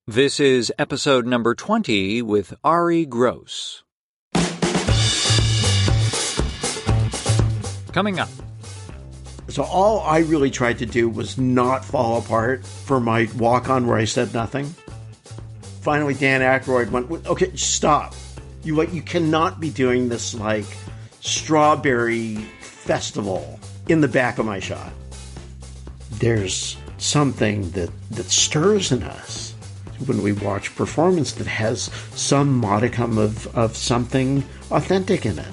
This is episode number 20 with Arye Gross. Coming up. So all I really tried to do was not fall apart for my walk-on where I said nothing. Finally, Dan Aykroyd went, okay, stop. You cannot be doing this like strawberry festival in the back of my shot. There's something that stirs in us when we watch performance that has some modicum of something authentic in it.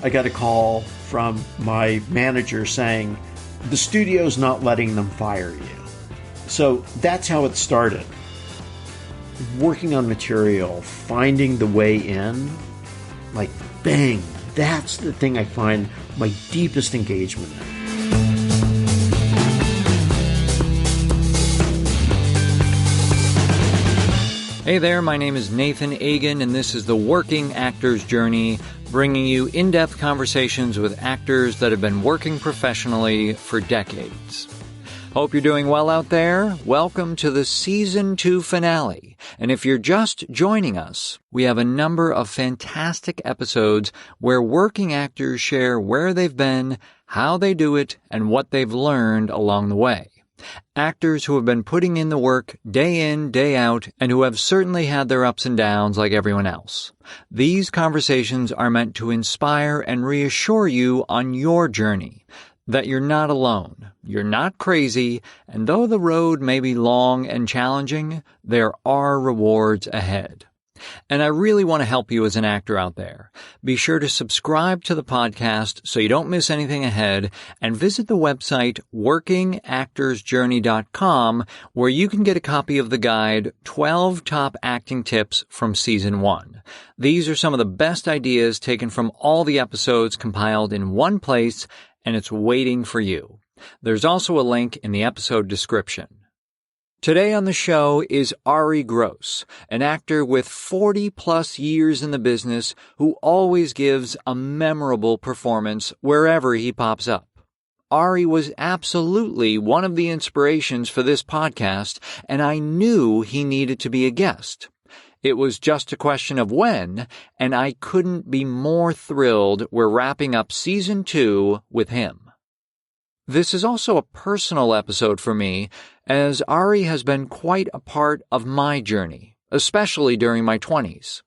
I got a call from my manager saying, the studio's not letting them fire you. So that's how it started. Working on material, finding the way in, like bang, that's the thing I find my deepest engagement in. Hey there, my name is Nathan Agan, and this is the Working Actor's Journey, bringing you in-depth conversations with actors that have been working professionally for decades. Hope you're doing well out there. Welcome to the Season 2 finale. And if you're just joining us, we have a number of fantastic episodes where working actors share where they've been, how they do it, and what they've learned along the way. Actors who have been putting in the work day in, day out, and who have certainly had their ups and downs like everyone else. These conversations are meant to inspire and reassure you on your journey, that you're not alone, you're not crazy, and though the road may be long and challenging, there are rewards ahead. And I really want to help you as an actor out there. Be sure to subscribe to the podcast so you don't miss anything ahead, and visit the website workingactorsjourney.com, where you can get a copy of the guide 12 Top Acting Tips from Season 1. These are some of the best ideas taken from all the episodes compiled in one place, and it's waiting for you. There's also a link in the episode description. Today on the show is Arye Gross, an actor with 40-plus years in the business who always gives a memorable performance wherever he pops up. Arye was absolutely one of the inspirations for this podcast, and I knew he needed to be a guest. It was just a question of when, and I couldn't be more thrilled we're wrapping up Season 2 with him. This is also a personal episode for me, as Arye has been quite a part of my journey, especially during my 20s.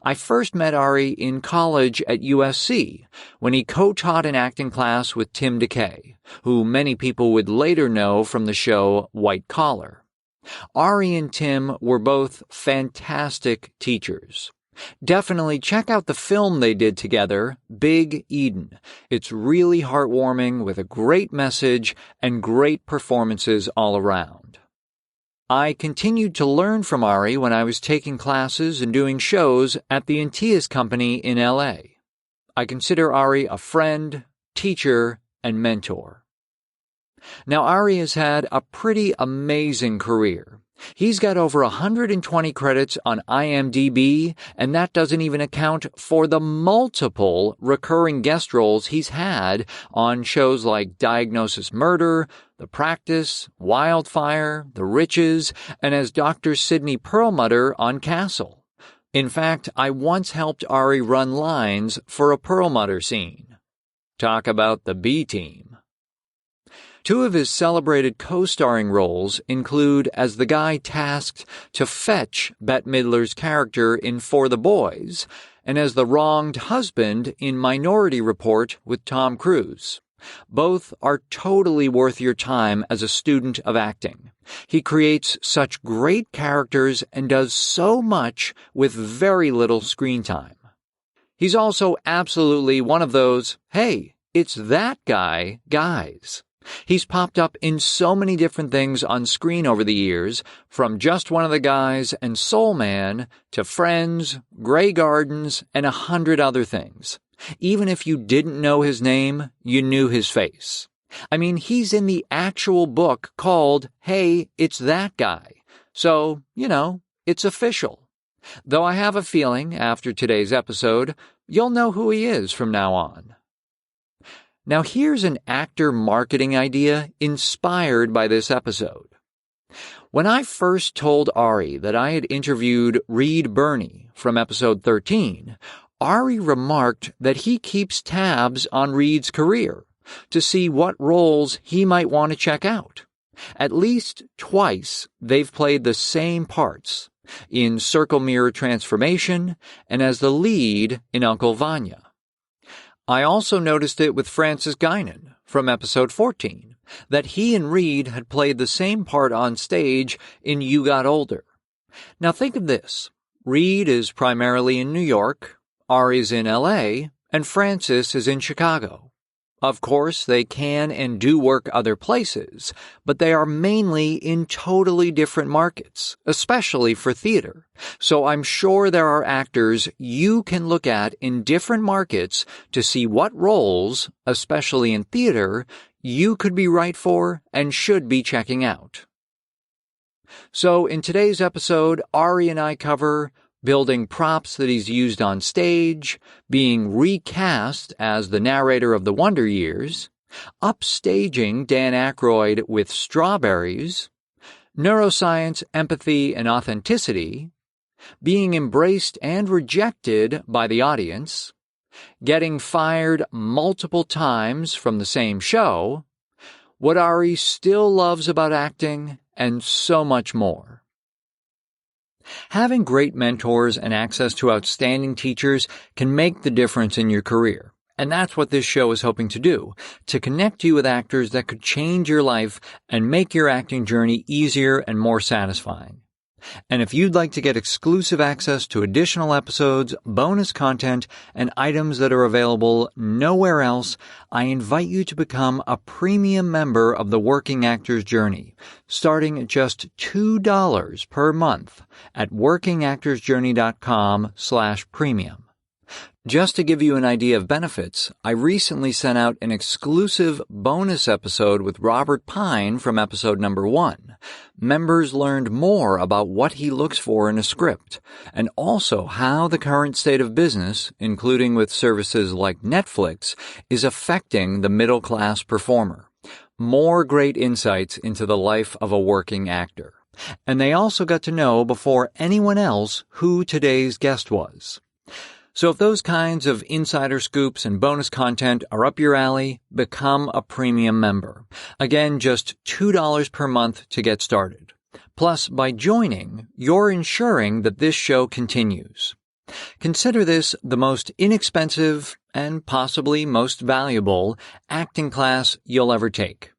I first met Arye in college at USC, when he co-taught an acting class with Tim DeKay, who many people would later know from the show White Collar. Arye and Tim were both fantastic teachers. Definitely check out the film they did together, Big Eden. It's really heartwarming with a great message and great performances all around. I continued to learn from Arye when I was taking classes and doing shows at the Untitled Company in LA. I consider Arye a friend, teacher, and mentor. Now, Arye has had a pretty amazing career. He's got over 120 credits on IMDb, and that doesn't even account for the multiple recurring guest roles he's had on shows like Diagnosis Murder, The Practice, Wildfire, The Riches, and as Dr. Sidney Perlmutter on Castle. In fact, I once helped Arye run lines for a Perlmutter scene. Talk about the B-team. Two of his celebrated co-starring roles include as the guy tasked to fetch Bette Midler's character in For the Boys, and as the wronged husband in Minority Report with Tom Cruise. Both are totally worth your time as a student of acting. He creates such great characters and does so much with very little screen time. He's also absolutely one of those, hey, it's that guy, guys. He's popped up in so many different things on screen over the years, from Just One of the Guys and Soul Man to Friends, Grey Gardens, and 100 other things. Even if you didn't know his name, you knew his face. I mean, he's in the actual book called Hey, It's That Guy. So, it's official. Though I have a feeling, after today's episode, you'll know who he is from now on. Now here's an actor marketing idea inspired by this episode. When I first told Arye that I had interviewed Reed Birney from episode 13, Arye remarked that he keeps tabs on Reed's career to see what roles he might want to check out. At least twice they've played the same parts, in Circle Mirror Transformation and as the lead in Uncle Vanya. I also noticed it with Francis Guinan from episode 14, that he and Reed had played the same part on stage in You Got Older. Now think of this. Reed is primarily in New York, Arye's in LA, and Francis is in Chicago. Of course, they can and do work other places, but they are mainly in totally different markets, especially for theater. So I'm sure there are actors you can look at in different markets to see what roles, especially in theater, you could be right for and should be checking out. So in today's episode, Arye and I cover building props that he's used on stage, being recast as the narrator of the Wonder Years, upstaging Dan Aykroyd with Strawberries, neuroscience, empathy, and authenticity, being embraced and rejected by the audience, getting fired multiple times from the same show, what Arye still loves about acting, and so much more. Having great mentors and access to outstanding teachers can make the difference in your career. And that's what this show is hoping to do, to connect you with actors that could change your life and make your acting journey easier and more satisfying. And if you'd like to get exclusive access to additional episodes, bonus content, and items that are available nowhere else, I invite you to become a premium member of the Working Actor's Journey, starting at just $2 per month at workingactorsjourney.com/premium. Just to give you an idea of benefits, I recently sent out an exclusive bonus episode with Robert Pine from episode number 1. Members learned more about what he looks for in a script, and also how the current state of business, including with services like Netflix, is affecting the middle-class performer. More great insights into the life of a working actor. And they also got to know before anyone else who today's guest was. So if those kinds of insider scoops and bonus content are up your alley, become a premium member. Again, just $2 per month to get started. Plus, by joining, you're ensuring that this show continues. Consider this the most inexpensive and possibly most valuable acting class you'll ever take.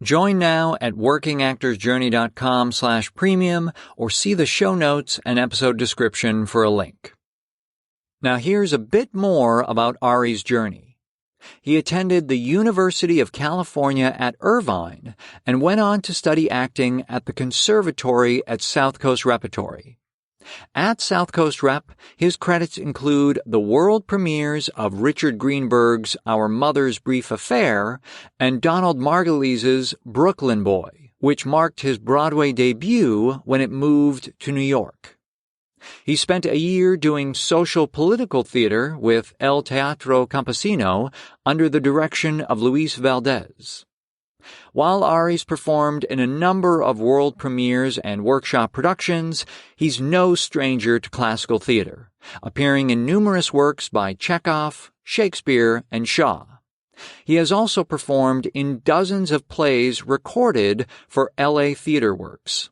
Join now at workingactorsjourney.com/premium or see the show notes and episode description for a link. Now here's a bit more about Arye's journey. He attended the University of California at Irvine and went on to study acting at the Conservatory at South Coast Repertory. At South Coast Rep, his credits include the world premieres of Richard Greenberg's Our Mother's Brief Affair and Donald Margulies's Brooklyn Boy, which marked his Broadway debut when it moved to New York. He spent a year doing social political theater with El Teatro Campesino under the direction of Luis Valdez. While Arye's performed in a number of world premieres and workshop productions, he's no stranger to classical theater, appearing in numerous works by Chekhov, Shakespeare, and Shaw. He has also performed in dozens of plays recorded for LA Theater Works.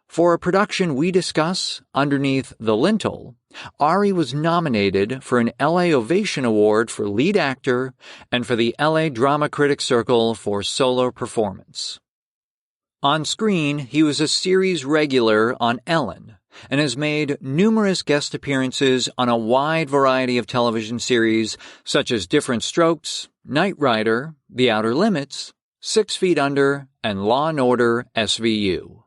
For a production we discuss, Underneath the Lintel, Arye was nominated for an LA Ovation Award for Lead Actor and for the LA Drama Critics Circle for Solo Performance. On screen, he was a series regular on Ellen and has made numerous guest appearances on a wide variety of television series such as Different Strokes, Knight Rider, The Outer Limits, 6 Feet Under, and Law & Order SVU.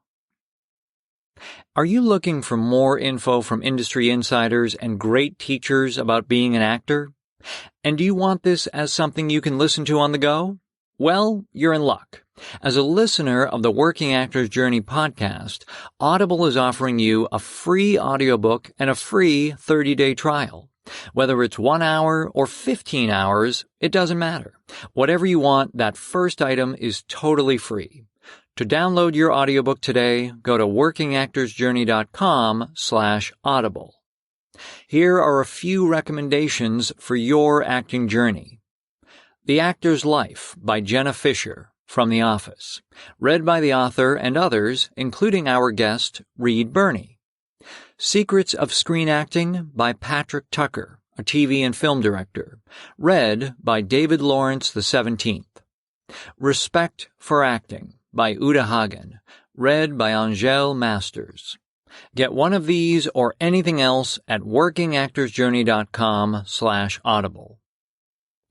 Are you looking for more info from industry insiders and great teachers about being an actor? And do you want this as something you can listen to on the go? Well, you're in luck. As a listener of the Working Actor's Journey podcast, Audible is offering you a free audiobook and a free 30-day trial. Whether it's 1 hour or 15 hours, it doesn't matter. Whatever you want, that first item is totally free. To download your audiobook today, go to workingactorsjourney.com/audible. Here are a few recommendations for your acting journey. The Actor's Life by Jenna Fisher from The Office, read by the author and others, including our guest, Reed Birney. Secrets of Screen Acting by Patrick Tucker, a TV and film director, read by David Lawrence XVII. Respect for Acting by Uta Hagen, read by Angèle Masters. Get one of these or anything else at workingactorsjourney.com/audible.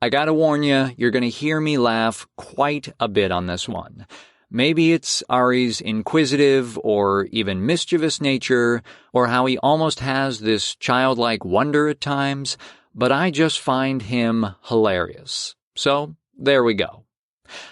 I gotta warn you, you're gonna hear me laugh quite a bit on this one. Maybe it's Arye's inquisitive or even mischievous nature, or how he almost has this childlike wonder at times, but I just find him hilarious. So, there we go.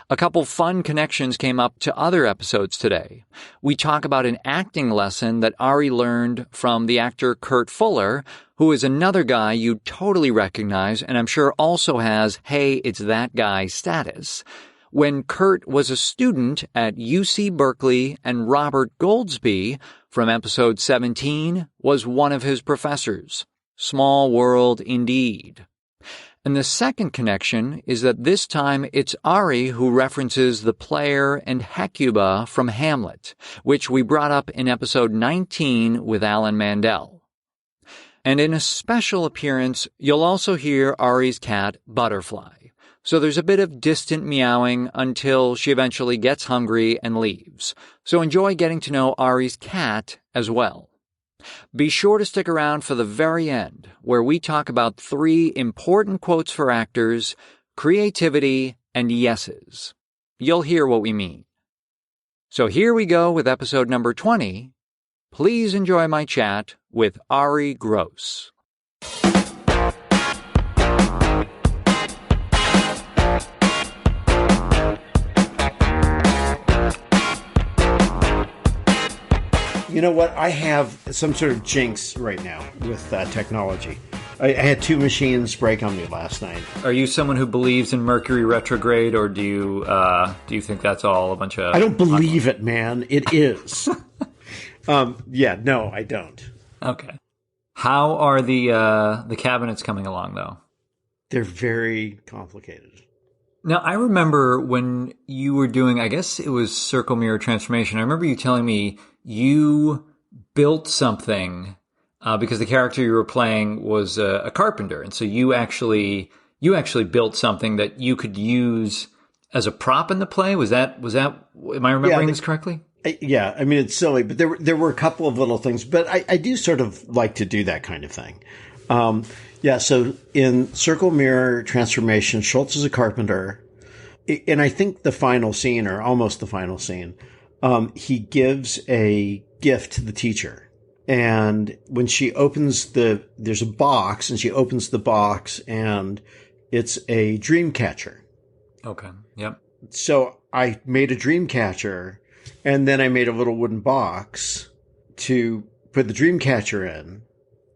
A couple fun connections came up to other episodes today. We talk about an acting lesson that Arye learned from the actor Kurt Fuller, who is another guy you'd totally recognize and I'm sure also has, hey, it's that guy status. When Kurt was a student at UC Berkeley and Robert Goldsby from episode 17 was one of his professors. Small world indeed. And the second connection is that this time it's Arye who references the player and Hecuba from Hamlet, which we brought up in episode 19 with Alan Mandel. And in a special appearance, you'll also hear Arye's cat, Butterfly. So there's a bit of distant meowing until she eventually gets hungry and leaves. So enjoy getting to know Arye's cat as well. Be sure to stick around for the very end, where we talk about 3 important quotes for actors, creativity, and yeses. You'll hear what we mean. So here we go with episode number 20. Please enjoy my chat with Arye Gross. You know what? I have some sort of jinx right now with technology. I had 2 machines break on me last night. Are you someone who believes in Mercury retrograde, or do you think that's all a bunch of... I don't believe it, man. It is. No, I don't. Okay. How are the cabinets coming along, though? They're very complicated. Now, I remember when you were doing, I guess it was Circle Mirror Transformation, I remember you telling me you built something because the character you were playing was a carpenter. And so you actually built something that you could use as a prop in the play. Was that, am I remembering this correctly? Yeah. I mean, it's silly, but there were a couple of little things, but I do sort of like to do that kind of thing. So in Circle Mirror Transformation, Schultz is a carpenter. And I think the final scene, or almost the final scene, he gives a gift to the teacher. And when she opens there's a box, and she opens the box, and it's a dream catcher. Okay. Yep. So I made a dream catcher, and then I made a little wooden box to put the dream catcher in,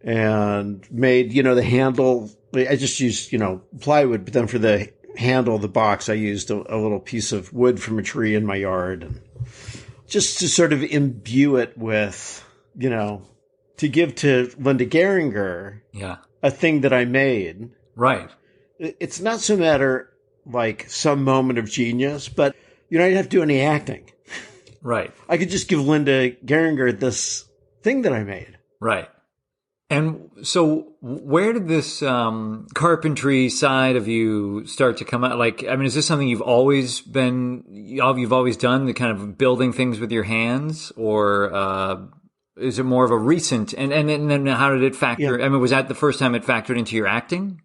and made, the handle. I just used, plywood, but then for the handle of the box, I used a little piece of wood from a tree in my yard, and just to sort of imbue it with, to give to Linda Geringer, a thing that I made. Right. It's not so matter like some moment of genius, but I didn't have to do any acting. Right. I could just give Linda Geringer this thing that I made. Right. And so where did this carpentry side of you start to come out? Like, I mean, is this something you've always done, the kind of building things with your hands? Or is it more of a recent, and then how did it factor? Yeah. I mean, was that the first time it factored into your acting?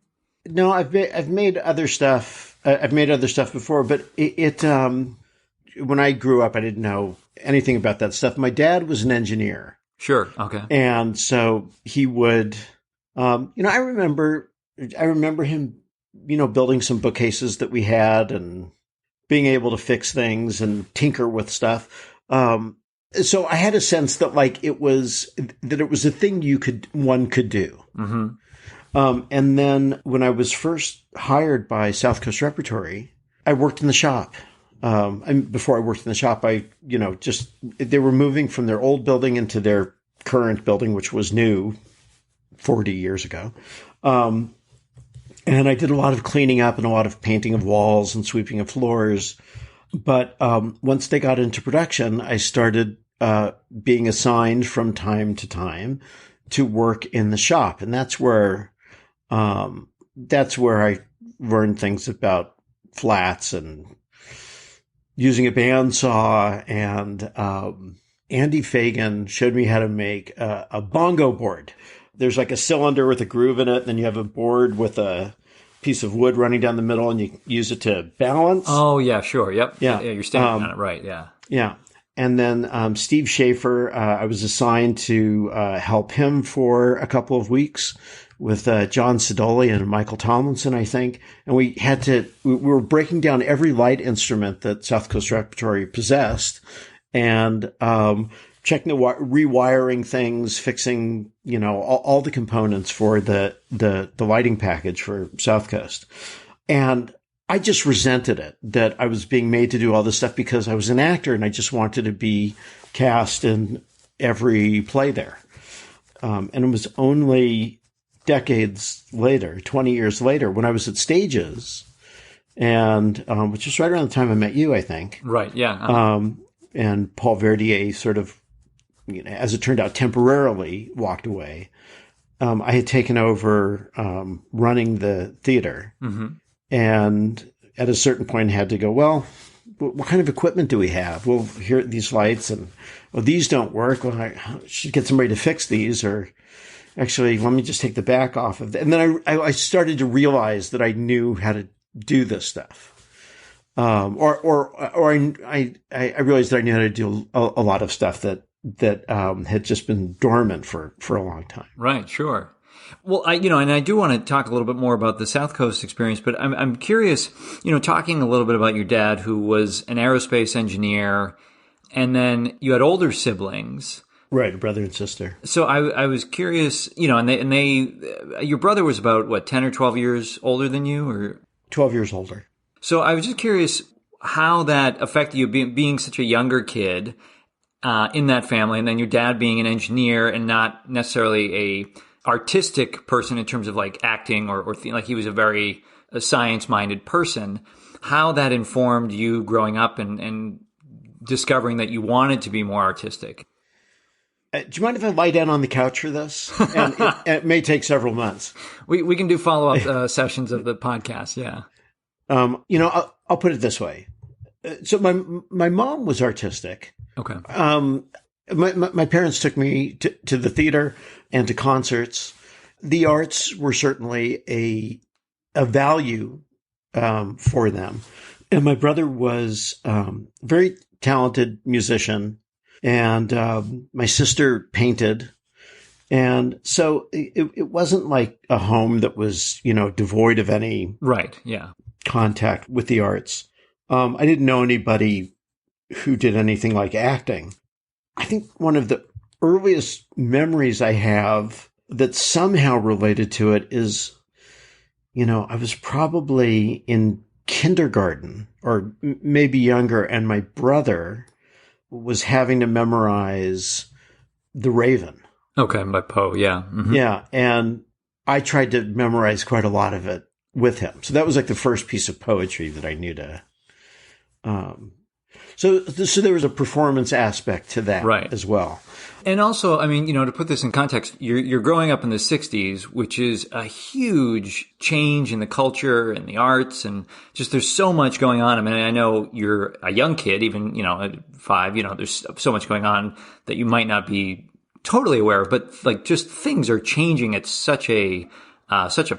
No, I've made other stuff. I've made other stuff before, but it when I grew up, I didn't know anything about that stuff. My dad was an engineer. Sure. Okay. And so he would, I remember him, building some bookcases that we had and being able to fix things and tinker with stuff. So I had a sense that it was a thing one could do. Mm-hmm. And then when I was first hired by South Coast Repertory, I worked in the shop. Before I worked in the shop, they were moving from their old building into their current building, which was new 40 years ago. And I did a lot of cleaning up and a lot of painting of walls and sweeping of floors. But once they got into production, I started being assigned from time to time to work in the shop. And that's where I learned things about flats and using a bandsaw. And Andy Fagan showed me how to make a bongo board. There's like a cylinder with a groove in it, and then you have a board with a piece of wood running down the middle, and you use it to balance. Oh, yeah, sure. Yep. Yeah. You're standing on it, right. Yeah. Yeah. And then Steve Schaefer, I was assigned to help him for a couple of weeks with John Sidoli and Michael Tomlinson, I think. And we were breaking down every light instrument that South Coast Repertory possessed and checking rewiring things, fixing, all the components for the lighting package for South Coast. And I just resented it that I was being made to do all this stuff because I was an actor and I just wanted to be cast in every play there. And it was only decades later, 20 years later, when I was at Stages, and which was right around the time I met you, I think. Right, yeah. And Paul Verdier sort of, as it turned out, temporarily walked away. I had taken over running the theater. Mm-hmm. And at a certain point had to go, well, what kind of equipment do we have? Well, here are these lights and, well, these don't work. Well, I should get somebody to fix these, or actually, let me just take the back off of that. And then I started to realize that I knew how to do this stuff. I realized that I knew how to do a lot of stuff that had just been dormant for a long time. Right. Sure. Well, and I do want to talk a little bit more about the South Coast experience, but I'm curious, talking a little bit about your dad, who was an aerospace engineer, and then you had older siblings. Right, a brother and sister. So I was curious, and your brother was about, 10 or 12 years older than you, or 12 years older. So I was just curious how that affected you, being such a younger kid in that family, and then your dad being an engineer and not necessarily a artistic person in terms of like acting or like he was a very science-minded person. How that informed you growing up and discovering that you wanted to be more artistic. Do you mind if I lie down on the couch for this? And it may take several months. We can do follow-up sessions of the podcast. Yeah. I'll put it this way. So my mom was artistic. Okay. My parents took me to the theater and to concerts. The arts were certainly a value for them. And my brother was very talented musician, and my sister painted. And so it wasn't like a home that was, devoid of any right, yeah, contact with the arts. I didn't know anybody who did anything like acting. I think one of the earliest memories I have that's somehow related to it is, I was probably in kindergarten or maybe younger, and my brother was having to memorize The Raven. Okay, by Poe, yeah. Mm-hmm. Yeah, and I tried to memorize quite a lot of it with him. So that was like the first piece of poetry that I knew to... So there was a performance aspect to that, right, as well. And also, to put this in context, you're growing up in the 60s, which is a huge change in the culture and the arts, and just there's so much going on. I know you're a young kid, even, at 5, there's so much going on that you might not be totally aware of, but like just things are changing at such a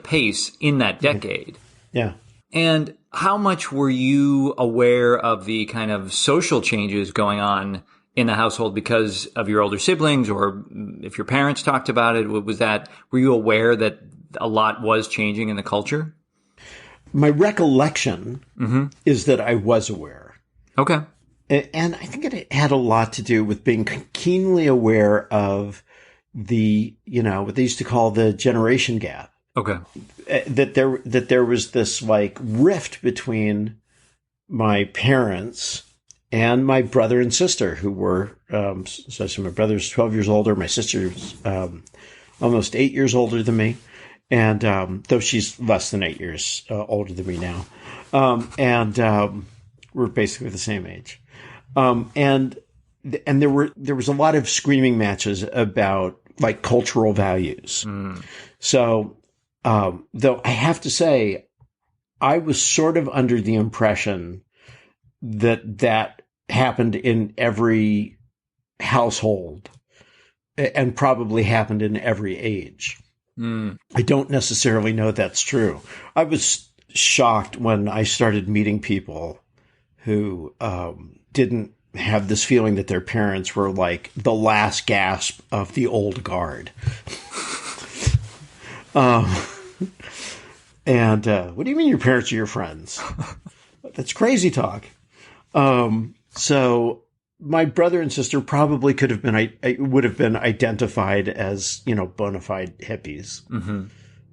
pace in that decade. Yeah. And how much were you aware of the kind of social changes going on in the household because of your older siblings, or if your parents talked about it? Were you aware that a lot was changing in the culture? My recollection is that I was aware. Okay. And I think it had a lot to do with being keenly aware of the, what they used to call the generation gap. Okay. That there was this like rift between my parents and my brother and sister, who were, so my brother's 12 years older. My sister's almost 8 years older than me. And though she's less than 8 years older than me now. We're basically the same age. And there was a lot of screaming matches about like cultural values. So, though I have to say, I was sort of under the impression that happened in every household and probably happened in every age. I don't necessarily know that's true. I was shocked when I started meeting people who didn't have this feeling that their parents were like the last gasp of the old guard. And what do you mean your parents are your friends? That's crazy talk. So my brother and sister probably would have been identified as, bona fide hippies.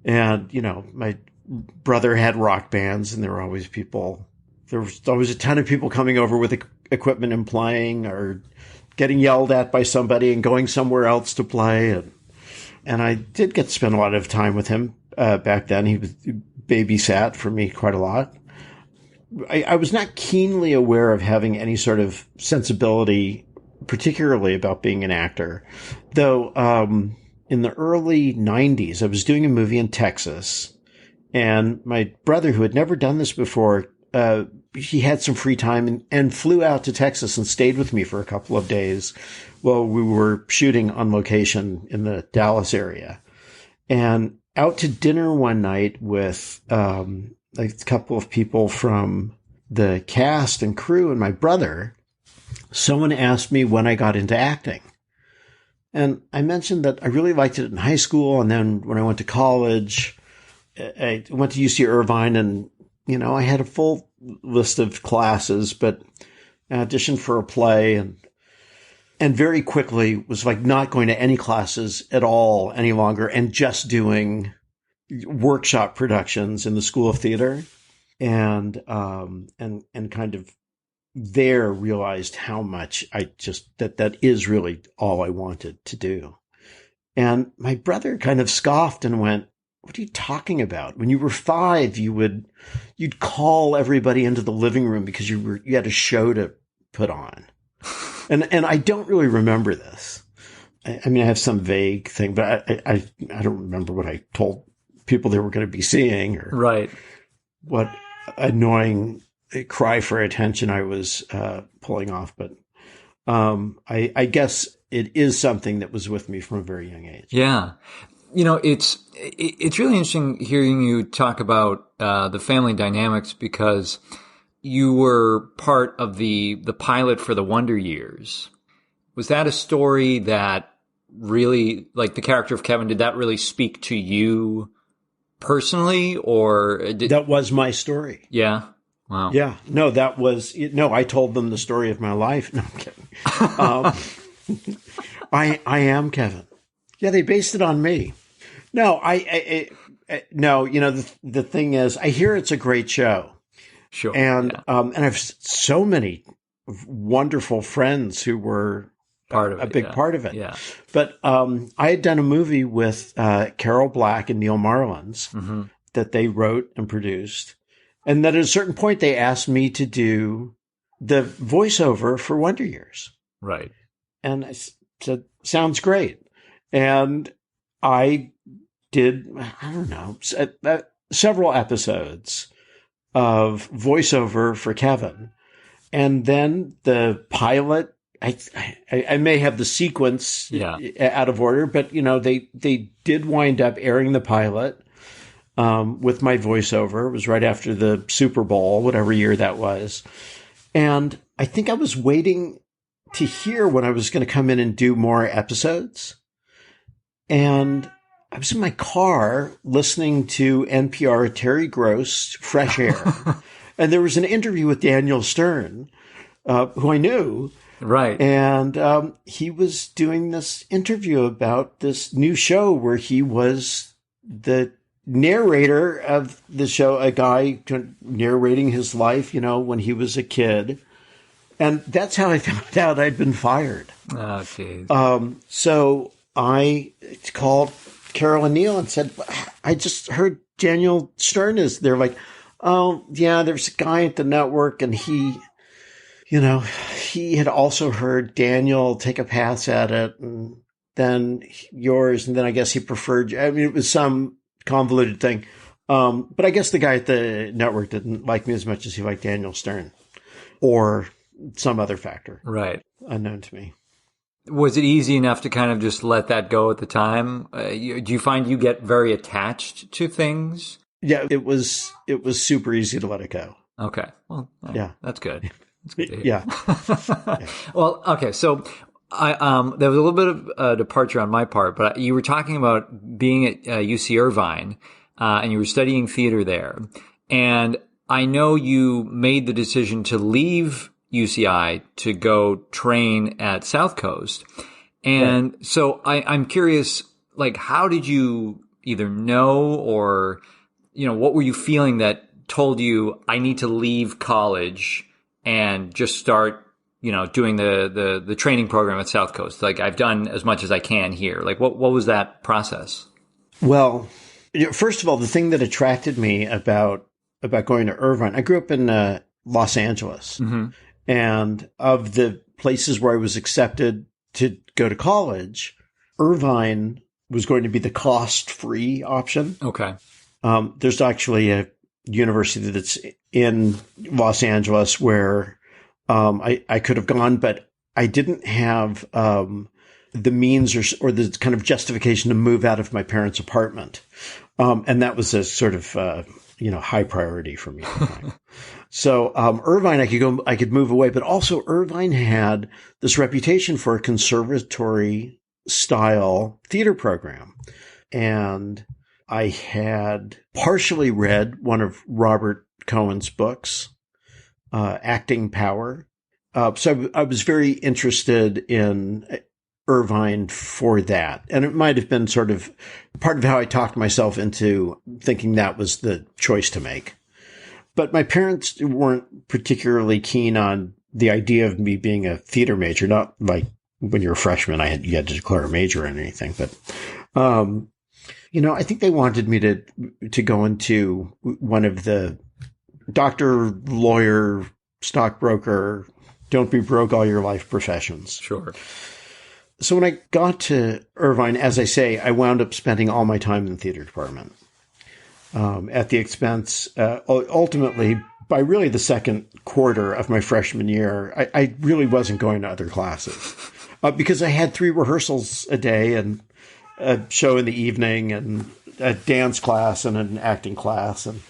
And, my brother had rock bands, and there were always a ton of people coming over with equipment and playing, or getting yelled at by somebody and going somewhere else to play. And I did get to spend a lot of time with him back then. He babysat for me quite a lot. I was not keenly aware of having any sort of sensibility, particularly about being an actor. Though in the early 90s, I was doing a movie in Texas, and my brother, who had never done this before, he had some free time and flew out to Texas and stayed with me for a couple of days while we were shooting on location in the Dallas area. And out to dinner one night with a couple of people from the cast and crew and my brother, someone asked me when I got into acting. And I mentioned that I really liked it in high school. And then when I went to college, I went to UC Irvine, and, I had a full list of classes, but I auditioned for a play and very quickly was like not going to any classes at all any longer and just doing workshop productions in the School of Theater, and kind of there realized how much that is really all I wanted to do. And my brother kind of scoffed and went, "What are you talking about? When you were 5, you'd call everybody into the living room because you had a show to put on." And I don't really remember this. I mean, I have some vague thing, but I don't remember what I told people they were going to be seeing, or right, what annoying cry for attention I was pulling off. But I guess it is something that was with me from a very young age. Yeah. It's really interesting hearing you talk about the family dynamics, because you were part of the pilot for the Wonder Years. Was that a story that really, like the character of Kevin, did that really speak to you personally, or that was my story? Yeah. Wow. Yeah. No, I told them the story of my life. No, I'm kidding. I am Kevin. Yeah, they based it on me. No, no, the thing is, I hear it's a great show. Sure. And I have so many wonderful friends who were part of it. Yeah. But I had done a movie with Carol Black and Neil Marlins that they wrote and produced. And then at a certain point, they asked me to do the voiceover for Wonder Years. Right. And I said, sounds great. And I did, I don't know, several episodes of voiceover for Kevin. And then the pilot, I may have the sequence out of order, but, they did wind up airing the pilot with my voiceover. It was right after the Super Bowl, whatever year that was. And I think I was waiting to hear when I was going to come in and do more episodes. And I was in my car listening to NPR Terry Gross, Fresh Air. And there was an interview with Daniel Stern, who I knew. Right. And he was doing this interview about this new show where he was the narrator of the show, a guy narrating his life, when he was a kid. And that's how I found out I'd been fired. Oh, jeez. So I called Carol and Neil and said, I just heard Daniel Stern is there. Like, oh, yeah, there's a guy at the network, and he had also heard Daniel take a pass at it, and then yours, and then I guess he preferred, it was some convoluted thing. But I guess the guy at the network didn't like me as much as he liked Daniel Stern, or some other factor. Right. Unknown to me. Was it easy enough to kind of just let that go at the time? Do you find you get very attached to things? Yeah, it was super easy to let it go. Okay. Well, yeah, that's good. That's good to hear. Yeah. Yeah. Well, okay. So there was a little bit of a departure on my part, but you were talking about being at UC Irvine, and you were studying theater there. And I know you made the decision to leave UCI to go train at South Coast. And right. So I'm curious, like, how did you either know or, what were you feeling that told you I need to leave college and just start, doing the training program at South Coast? Like, I've done as much as I can here. Like, what was that process? Well, first of all, the thing that attracted me about going to Irvine, I grew up in Los Angeles. Mm-hmm. And of the places where I was accepted to go to college, Irvine was going to be the cost-free option. Okay. There's actually a university that's in Los Angeles where I could have gone, but I didn't have the means or the kind of justification to move out of my parents' apartment. And that was a sort of high priority for me at the time. So Irvine, I could move away, but also Irvine had this reputation for a conservatory style theater program. And I had partially read one of Robert Cohen's books, Acting Power. So I was very interested in Irvine for that. And it might have been sort of part of how I talked myself into thinking that was the choice to make. But my parents weren't particularly keen on the idea of me being a theater major. Not like when you're a freshman, you had to declare a major or anything. But, I think they wanted me to go into one of the doctor, lawyer, stockbroker, don't be broke all your life professions. Sure. So when I got to Irvine, as I say, I wound up spending all my time in the theater department. At the expense, ultimately, by really the second quarter of my freshman year, I really wasn't going to other classes because I had 3 rehearsals a day and a show in the evening and a dance class and an acting class. And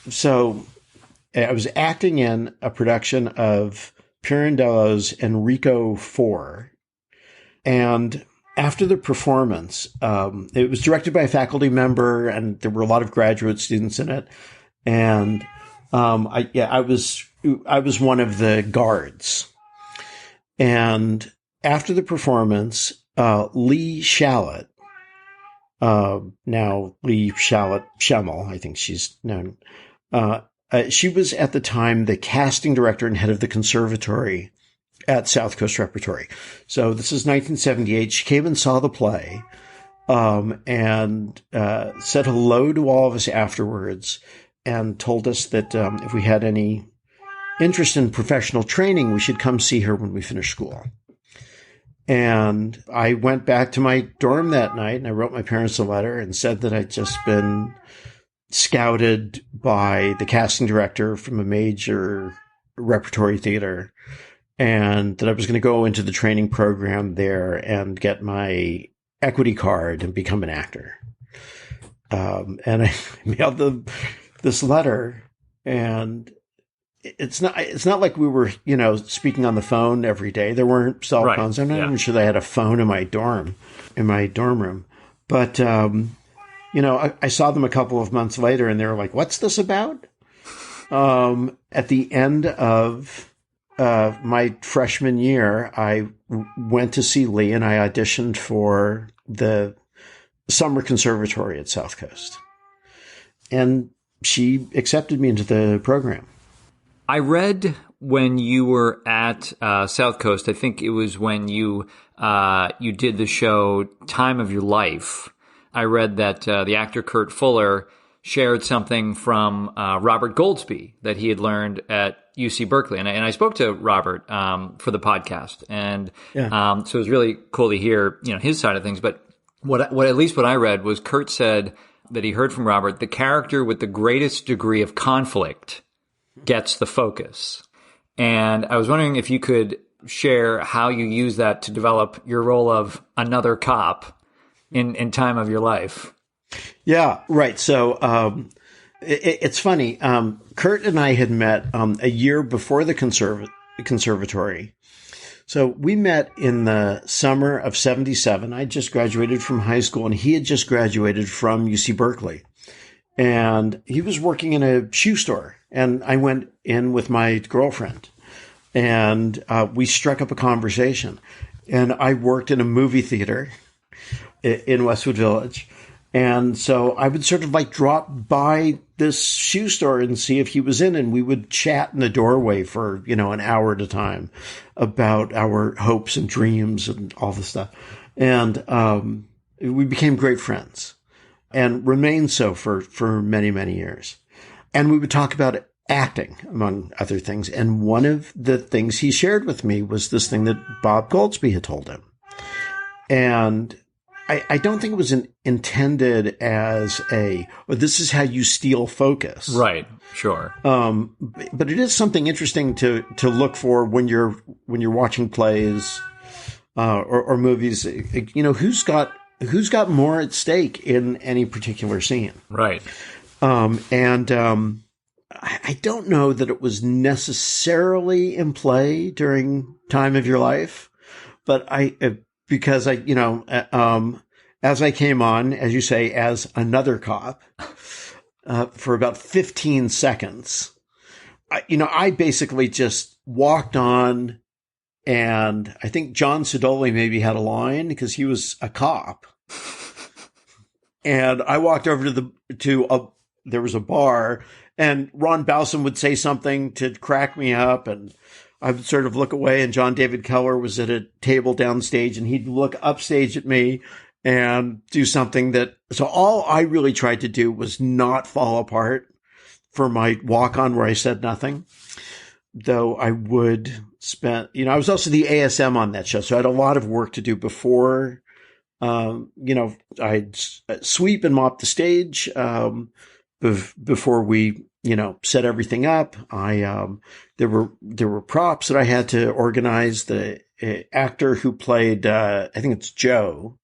so I was acting in a production of Pirandello's Enrico IV. And after the performance, it was directed by a faculty member, and there were a lot of graduate students in it. And I was one of the guards. And after the performance, Lee Shallett, now Lee Shallett Schemmel, I think she's known. She was at the time the casting director and head of the conservatory at South Coast Repertory. So this is 1978. She came and saw the play, and said hello to all of us afterwards and told us that if we had any interest in professional training, we should come see her when we finished school. And I went back to my dorm that night and I wrote my parents a letter and said that I'd just been scouted by the casting director from a major repertory theater, and that I was going to go into the training program there and get my equity card and become an actor. And I mailed this letter, and it's not like we were, speaking on the phone every day. There weren't cell phones. I'm not even sure they had a phone in my dorm room. But, I saw them a couple of months later and they were like, what's this about? At the end of my freshman year, I went to see Lee and I auditioned for the summer conservatory at South Coast. And she accepted me into the program. I read when you were at South Coast, I think it was when you did the show Time of Your Life. I read that the actor Kurt Fuller shared something from Robert Goldsby that he had learned at UC Berkeley. And I spoke to Robert for the podcast. And so it was really cool to hear, his side of things. But what at least what I read was Kurt said that he heard from Robert, the character with the greatest degree of conflict gets the focus. And I was wondering if you could share how you use that to develop your role of another cop in Time of Your Life. Yeah, right. So it's funny. Kurt and I had met a year before the conservatory. So we met in the summer of 77. I just graduated from high school and he had just graduated from UC Berkeley. And he was working in a shoe store. And I went in with my girlfriend and we struck up a conversation. And I worked in a movie theater in Westwood Village. And so I would sort of like drop by this shoe store and see if he was in, and we would chat in the doorway for, an hour at a time about our hopes and dreams and all this stuff. And we became great friends and remained so for many, many years. And we would talk about acting, among other things. And one of the things he shared with me was this thing that Bob Goldsby had told him. And I don't think it was intended as this is how you steal focus. Right. Sure. But it is something interesting to look for when you're watching plays, or movies, who's got more at stake in any particular scene. Right. I don't know that it was necessarily in play during Time of Your Life, but because as I came on, as you say, as another cop, for about 15 seconds, I basically just walked on, and I think John Sidoli maybe had a line because he was a cop. And I walked over there was a bar, and Ron Bowson would say something to crack me up, and I would sort of look away, and John David Keller was at a table downstage, and he'd look upstage at me and do something so all I really tried to do was not fall apart for my walk on where I said nothing. Though I would I was also the ASM on that show. So I had a lot of work to do before, I'd sweep and mop the stage, before we, set everything up. There were props that I had to organize. The actor who played, I think it's Joe,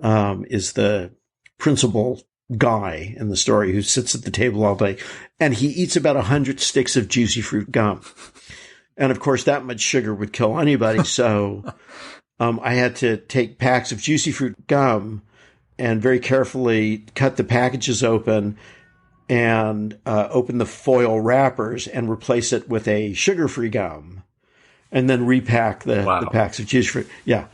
is the principal guy in the story who sits at the table all day, and he eats about 100 sticks of juicy fruit gum. And of course, that much sugar would kill anybody. So, I had to take packs of juicy fruit gum and very carefully cut the packages open and open the foil wrappers and replace it with a sugar-free gum, and then repack the packs of juice fruit. Yeah,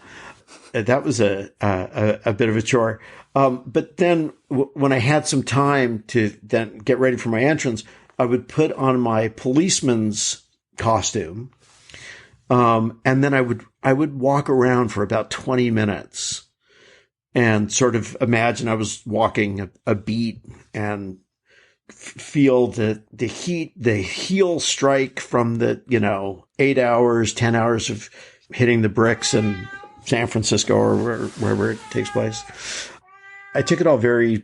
that was a bit of a chore. But then when I had some time to then get ready for my entrance, I would put on my policeman's costume, and then I would walk around for about 20 minutes and sort of imagine I was walking a beat and feel the heat, the heel strike from the, 8 hours, 10 hours of hitting the bricks in San Francisco or wherever it takes place. I took it all very,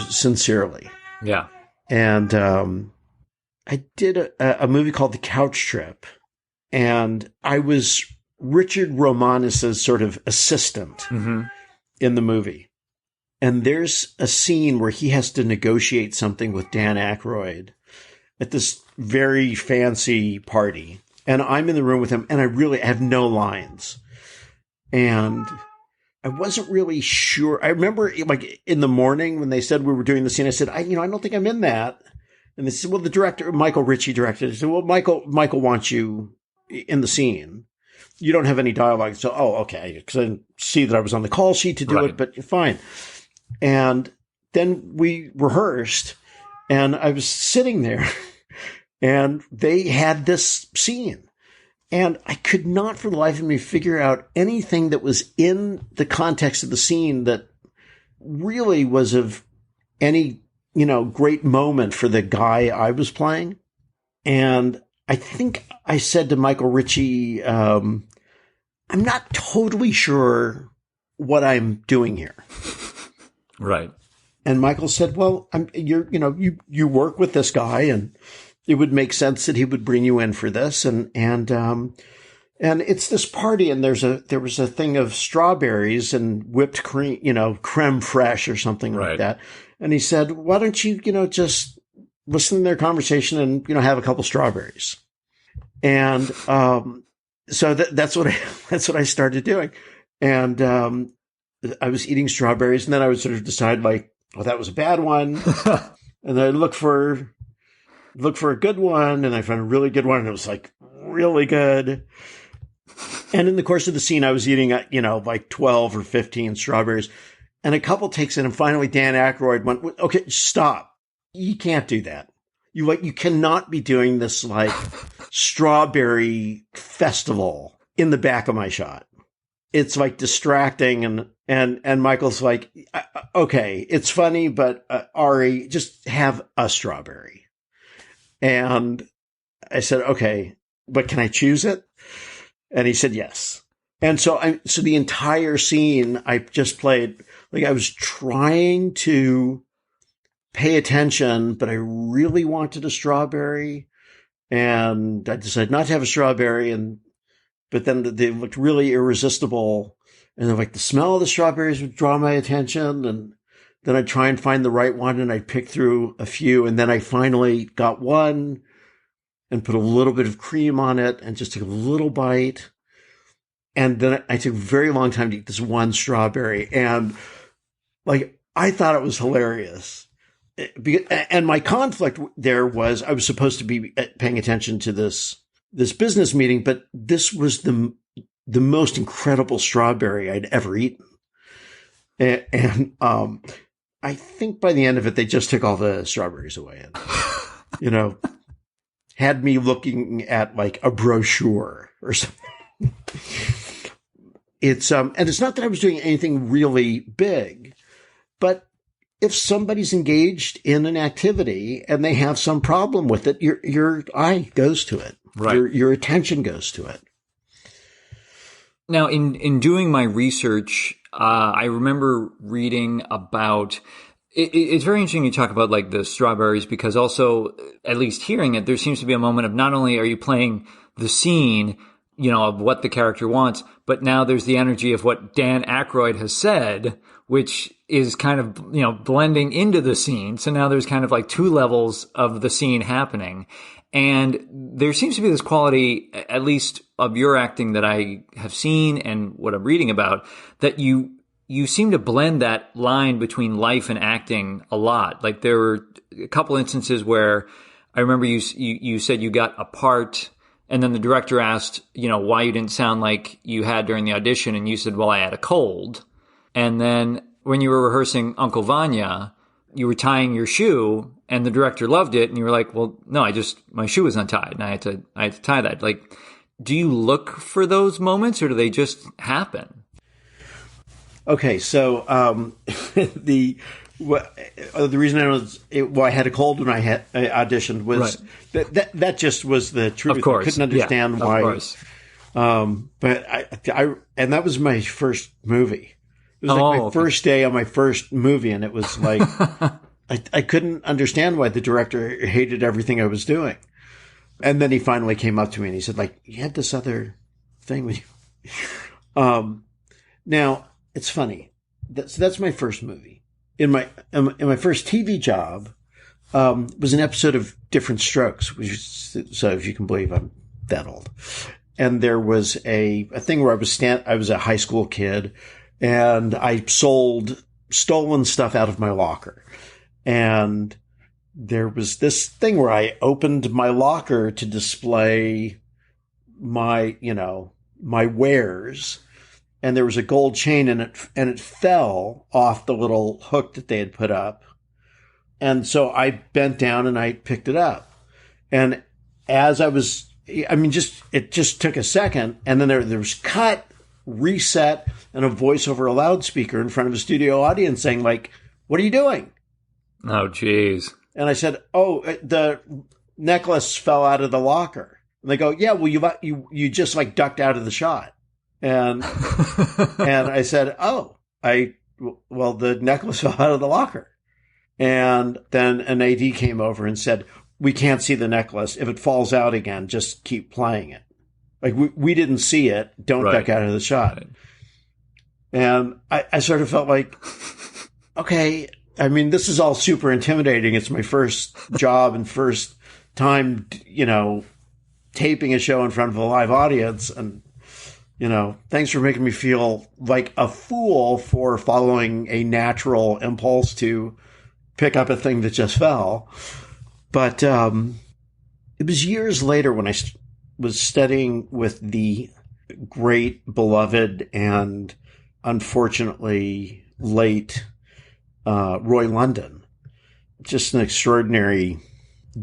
sincerely. Yeah. And I did a movie called The Couch Trip, and I was Richard Romanus's sort of assistant in the movie. And there's a scene where he has to negotiate something with Dan Aykroyd at this very fancy party. And I'm in the room with him, and I have no lines. And I wasn't really sure. I remember, like, in the morning when they said we were doing the scene, I said, I don't think I'm in that. And they said, well, the director, Michael Ritchie directed it. I said, well, Michael wants you in the scene. You don't have any dialogue. So, okay. Because I didn't see that I was on the call sheet to do it, but fine. And then we rehearsed, and I was sitting there, and they had this scene. And I could not for the life of me figure out anything that was in the context of the scene that really was of any, great moment for the guy I was playing. And I think I said to Michael Ritchie, I'm not totally sure what I'm doing here. Right. And Michael said, well, you work with this guy, and it would make sense that he would bring you in for this. And it's this party, and there was a thing of strawberries and whipped cream, creme fraiche or something like that. And he said, why don't you, just listen to their conversation and, have a couple strawberries. And, so that's what I started doing. And, I was eating strawberries, and then I would sort of decide that was a bad one. And then I'd look for a good one, and I found a really good one, and it was really good. And in the course of the scene, I was eating, 12 or 15 strawberries, and a couple takes it, and finally Dan Aykroyd went, okay, stop. You can't do that. You cannot be doing this strawberry festival in the back of my shot. It's distracting, and Michael's like, okay, it's funny, but Arye, just have a strawberry. And I said, okay, but can I choose it? And he said, yes. And so the entire scene I just played, I was trying to pay attention, but I really wanted a strawberry, and I decided not to have a strawberry. But then they looked really irresistible, and the smell of the strawberries would draw my attention, and then I'd try and find the right one, and I'd pick through a few, and then I finally got one and put a little bit of cream on it and just took a little bite. And then I took a very long time to eat this one strawberry, and I thought it was hilarious. And my conflict there was I was supposed to be paying attention to this business meeting, but this was the most incredible strawberry I'd ever eaten. And I think by the end of it, they just took all the strawberries away and, had me looking at a brochure or something. It's, and it's not that I was doing anything really big, but if somebody's engaged in an activity and they have some problem with it, your eye goes to it. Right. Your attention goes to it. Now, in doing my research, I remember reading about it's very interesting you talk about the strawberries, because also, at least hearing it, there seems to be a moment of not only are you playing the scene, of what the character wants, but now there's the energy of what Dan Aykroyd has said, which is kind of, blending into the scene. So now there's kind of two levels of the scene happening. And there seems to be this quality, at least of your acting that I have seen and what I'm reading about, that you seem to blend that line between life and acting a lot. There were a couple instances where I remember you said you got a part, and then the director asked, why you didn't sound like you had during the audition, and you said, well, I had a cold. And then when you were rehearsing Uncle Vanya, you were tying your shoe, and the director loved it, and you were like, well, no, my shoe was untied, and I had to tie that. Do you look for those moments, or do they just happen? Okay, so the reason I had a cold when I auditioned was that just was the truth. Of course. I couldn't understand why. Of course. But I and that was my first movie. It was my first day on my first movie, and it was I couldn't understand why the director hated everything I was doing. And then he finally came up to me and he said, you had this other thing with you. Now it's funny. That's my first movie. In my first TV job, was an episode of Different Strokes, so if you can believe I'm that old. And there was a thing where I was a high school kid, and I sold stolen stuff out of my locker. And there was this thing where I opened my locker to display my wares. and there was a gold chain in it, and it fell off the little hook that they had put up. And so I bent down and I picked it up. And as it just took a second, and then there was cut, reset, and a voice over a loudspeaker in front of a studio audience saying, like, "What are you doing?" Oh, geez. And I said, "Oh, the necklace fell out of the locker." And they go, "Yeah, well, you just like ducked out of the shot." And and I said, "Oh, well, the necklace fell out of the locker." And then an AD came over and said, "We can't see the necklace. If it falls out again, just keep playing it. Like, we didn't see it. Don't duck out of the shot." Right. And I sort of felt like, okay, I mean, this is all super intimidating. It's my first job and first time, taping a show in front of a live audience. And, thanks for making me feel like a fool for following a natural impulse to pick up a thing that just fell. But it was years later when I was studying with the great, beloved, and unfortunately late Roy London. Just an extraordinary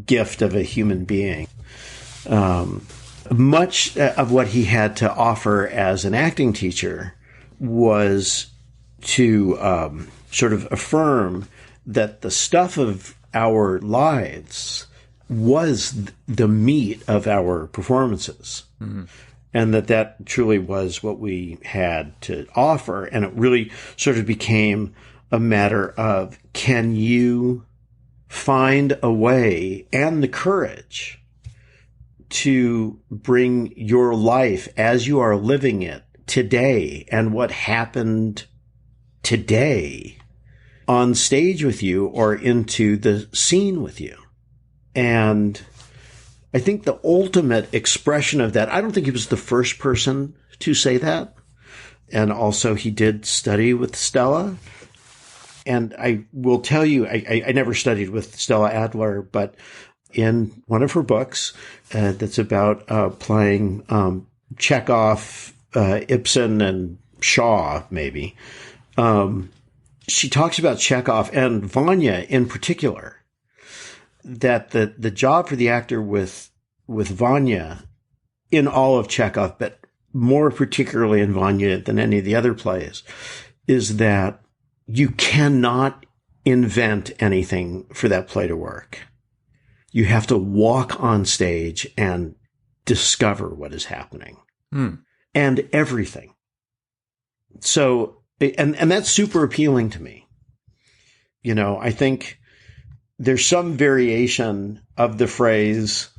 gift of a human being. Much of what he had to offer as an acting teacher was to sort of affirm that the stuff of our lives was the meat of our performances. Mm-hmm. And that truly was what we had to offer. And it really sort of became a matter of, can you find a way and the courage to bring your life as you are living it today and what happened today on stage with you or into the scene with you? And I think the ultimate expression of that, I don't think he was the first person to say that. And also he did study with Stella. And I will tell you, I never studied with Stella Adler, but in one of her books that's about playing Chekhov, Ibsen, and Shaw, maybe, she talks about Chekhov and Vanya in particular, that the job for the actor with Vanya in all of Chekhov, but more particularly in Vanya than any of the other plays, is that you cannot invent anything for that play to work. You have to walk on stage and discover what is happening and everything. So, and that's super appealing to me. I think there's some variation of the phrase,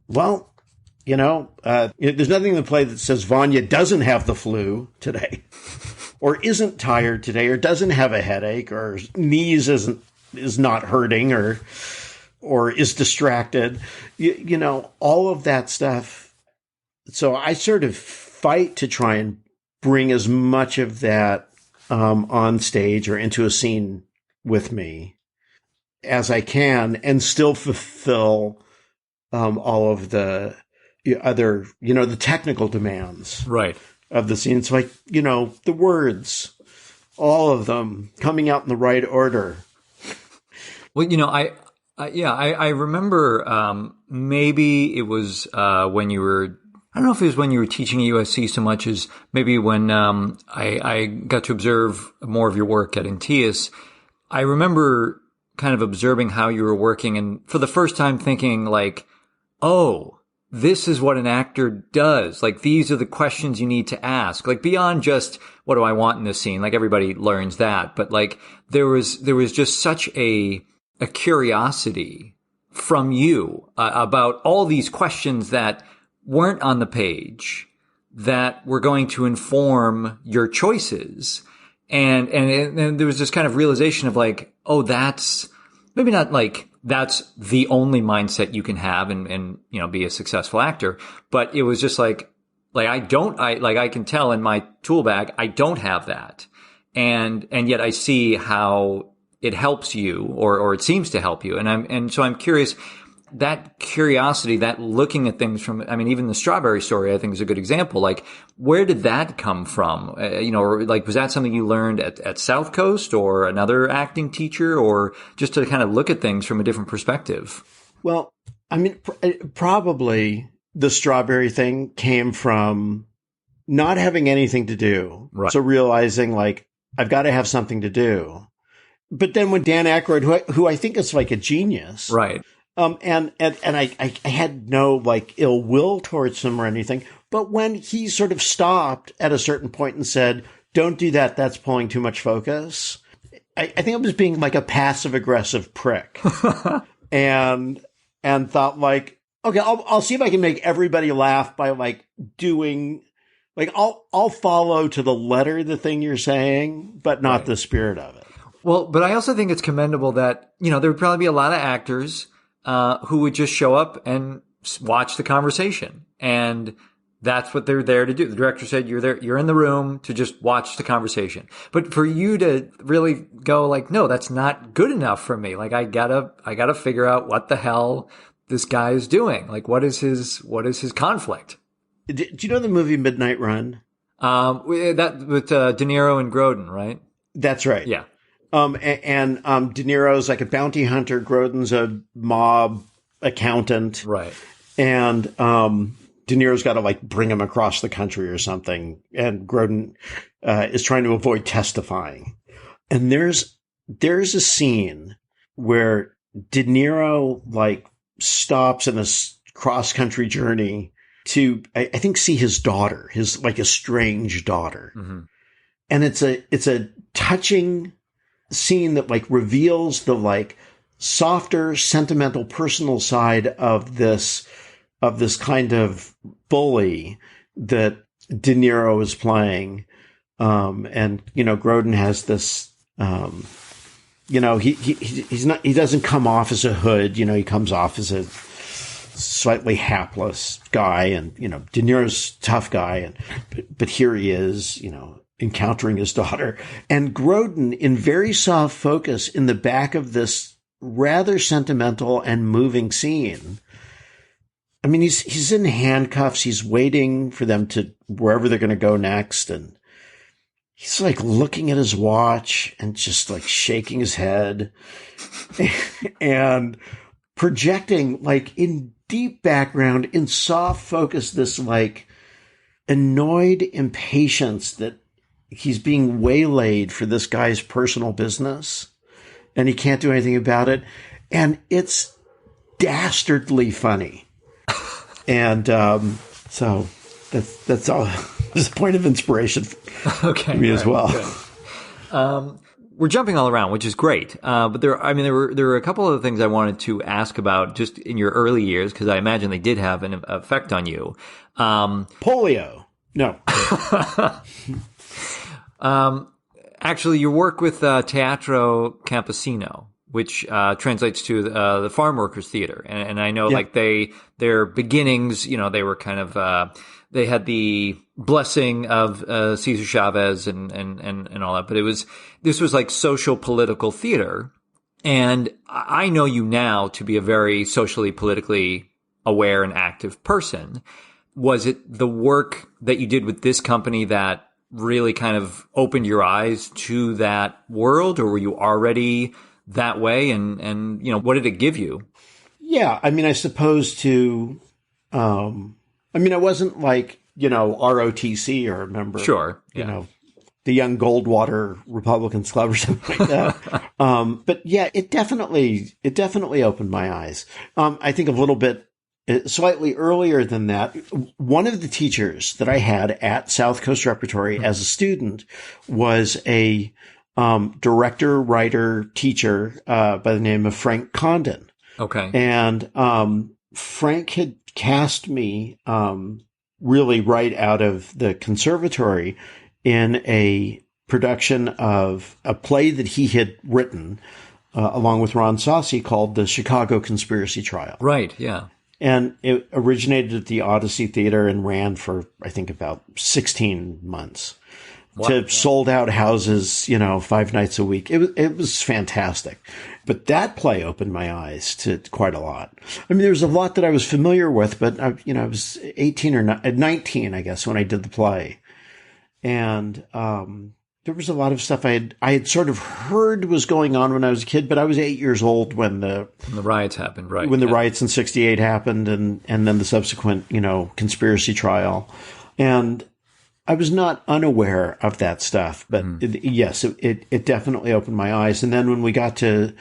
well, there's nothing in the play that says Vanya doesn't have the flu today or isn't tired today or doesn't have a headache or knees is not hurting or is distracted, all of that stuff. So I sort of fight to try and bring as much of that on stage or into a scene with me as I can and still fulfill all of the other, the technical demands of the scene. It's like, the words, all of them coming out in the right order. Well, I remember maybe it was when you were, I don't know if it was when you were teaching at USC so much as maybe when I got to observe more of your work at Antias. I remember kind of observing how you were working and for the first time thinking like, oh, this is what an actor does. Like, these are the questions you need to ask. Like, beyond just, what do I want in this scene? Like, everybody learns that. But like, there was just such a curiosity from you about all these questions that weren't on the page that were going to inform your choices. And there was this kind of realization of like, oh, that's maybe not like that's the only mindset you can have and be a successful actor. But it was just like I can tell in my tool bag, I don't have that. And yet I see how it helps you or it seems to help you. And so I'm curious, that curiosity, that looking at things from, I mean, even the strawberry story, I think is a good example. Like, where did that come from? Or like, was that something you learned at South Coast or another acting teacher, or just to kind of look at things from a different perspective? Well, I mean, probably the strawberry thing came from not having anything to do. Right. So realizing like, I've got to have something to do. But then when Dan Aykroyd, who I think is like a genius. Right. And I had no like ill will towards him or anything. But when he sort of stopped at a certain point and said, don't do that, that's pulling too much focus. I think I was being like a passive aggressive prick and thought like, okay, I'll see if I can make everybody laugh by like doing, like, I'll follow to the letter the thing you're saying, but not the spirit of it. Well, but I also think it's commendable that, there would probably be a lot of actors who would just show up and watch the conversation. And that's what they're there to do. The director said, you're in the room to just watch the conversation. But for you to really go like, no, that's not good enough for me. Like, I gotta figure out what the hell this guy is doing. Like, what is his conflict? Do you know the movie Midnight Run? That with De Niro and Grodin, right? That's right. Yeah. De Niro's like a bounty hunter. Grodin's a mob accountant. Right. And, De Niro's got to like bring him across the country or something. And Grodin, is trying to avoid testifying. And there's a scene where De Niro like stops in a cross country journey to, I think, see his daughter, his like estranged daughter. Mm-hmm. And it's a touching scene that like reveals the like softer, sentimental, personal side of this kind of bully that De Niro is playing. And, Grodin has this, he doesn't come off as a hood, he comes off as a slightly hapless guy, and, De Niro's a tough guy. But here he is, encountering his daughter, and Grodin in very soft focus in the back of this rather sentimental and moving scene. I mean, he's in handcuffs. He's waiting for them to wherever they're going to go next. And he's like looking at his watch and just like shaking his head and projecting like in deep background, in soft focus, this like annoyed impatience that he's being waylaid for this guy's personal business and he can't do anything about it. And it's dastardly funny. And so that's all. It's a point of inspiration for me as well. We're jumping all around, which is great. But there were a couple of things I wanted to ask about just in your early years, because I imagine they did have an effect on you. Polio. No. Actually, your work with Teatro Campesino, which translates to the Farm Workers Theater, and I know like their beginnings, they were kind of they had the blessing of Cesar Chavez and all that, but this was like social political theater, and I know you now to be a very socially politically aware and active person. Was it the work that you did with this company that really kind of opened your eyes to that world, or were you already that way? And what did it give you? Yeah. I mean, I suppose it wasn't like, ROTC or remember, sure. Yeah. The Young Goldwater Republicans Club or something like that. But yeah, it definitely opened my eyes. I think a little bit, slightly earlier than that, one of the teachers that I had at South Coast Repertory as a student was a director, writer, teacher by the name of Frank Condon. Okay. And Frank had cast me really right out of the conservatory in a production of a play that he had written along with Ron Saucy called The Chicago Conspiracy Trial. Right, yeah. And it originated at the Odyssey Theater and ran for, I think, about 16 months. to sold out houses, 5 nights a week. It was fantastic. But that play opened my eyes to quite a lot. I mean, there was a lot that I was familiar with, but I was 18 or 19, I guess, when I did the play. And, there was a lot of stuff I had sort of heard was going on when I was a kid, but I was 8 years old when the riots happened, right? When the riots in '68 happened and then the subsequent, conspiracy trial. And I was not unaware of that stuff, but it definitely opened my eyes. And then when we got to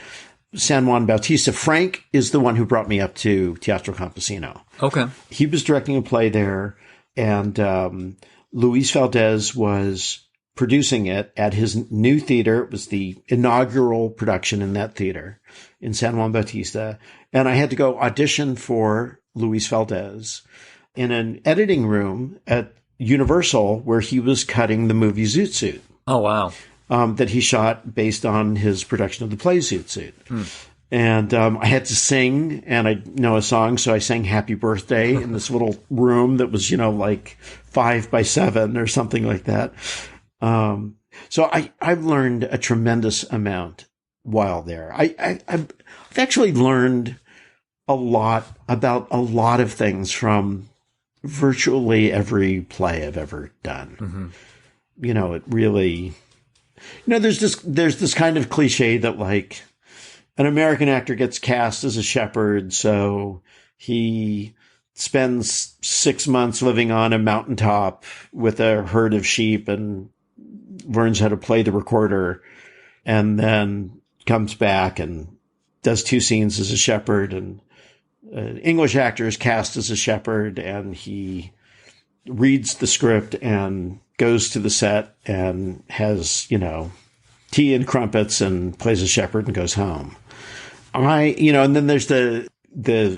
San Juan Bautista, Frank is the one who brought me up to Teatro Campesino. Okay. He was directing a play there, and Luis Valdez was producing it at his new theater. It was the inaugural production in that theater in San Juan Bautista. And I had to go audition for Luis Valdez in an editing room at Universal, where he was cutting the movie Zoot Suit. Oh, wow. That he shot based on his production of the play Zoot Suit. And I had to sing, and I know a song, so I sang Happy Birthday in this little room that was, like 5 by 7 or something like that. So I've learned a tremendous amount while there. I've actually learned a lot about a lot of things from virtually every play I've ever done. It really, there's this kind of cliche that like an American actor gets cast as a shepherd, so he spends 6 months living on a mountaintop with a herd of sheep and learns how to play the recorder, and then comes back and does 2 scenes as a shepherd. And an English actor is cast as a shepherd, and he reads the script and goes to the set and has, tea and crumpets and plays a shepherd and goes home. And then there's the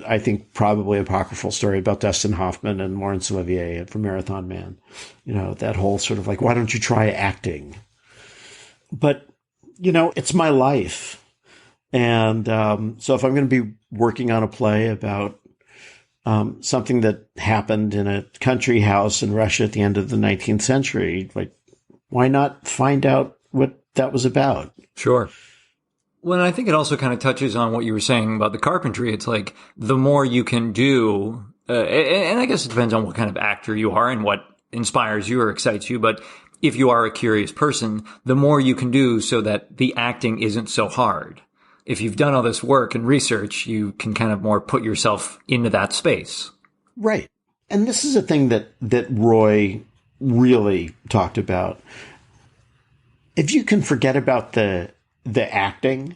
I think probably apocryphal story about Dustin Hoffman and Laurence Olivier from Marathon Man. That whole sort of like, why don't you try acting? But, it's my life. And so if I'm going to be working on a play about something that happened in a country house in Russia at the end of the 19th century, like, why not find out what that was about? Sure. Well, I think it also kind of touches on what you were saying about the carpentry. It's like the more you can do, and I guess it depends on what kind of actor you are and what inspires you or excites you. But if you are a curious person, the more you can do so that the acting isn't so hard. If you've done all this work and research, you can kind of more put yourself into that space. Right. And this is a thing that Roy really talked about. If you can forget about the acting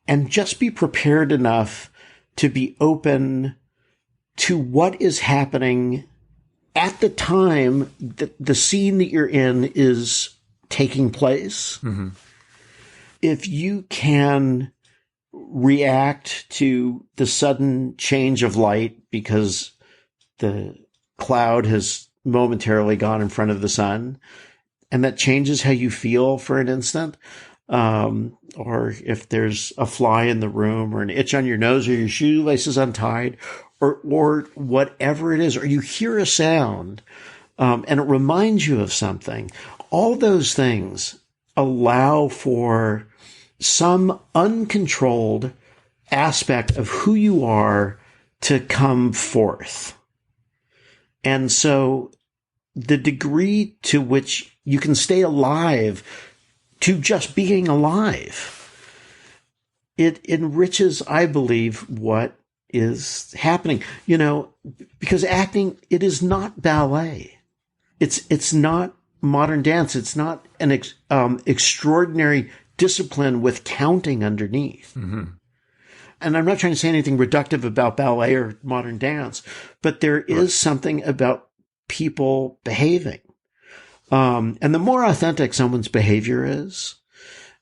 and just be prepared enough to be open to what is happening at the time that the scene that you're in is taking place. If you can react to the sudden change of light because the cloud has momentarily gone in front of the sun, and that changes how you feel for an instant, or if there's a fly in the room or an itch on your nose or your shoelaces untied or whatever it is, or you hear a sound, and it reminds you of something, all those things allow for some uncontrolled aspect of who you are to come forth. And so the degree to which you can stay alive to just being alive, it enriches, I believe, what is happening, because acting, it is not ballet. It's not modern dance. It's not an extraordinary discipline with counting underneath. And I'm not trying to say anything reductive about ballet or modern dance, but there is something about people behaving. And the more authentic someone's behavior is,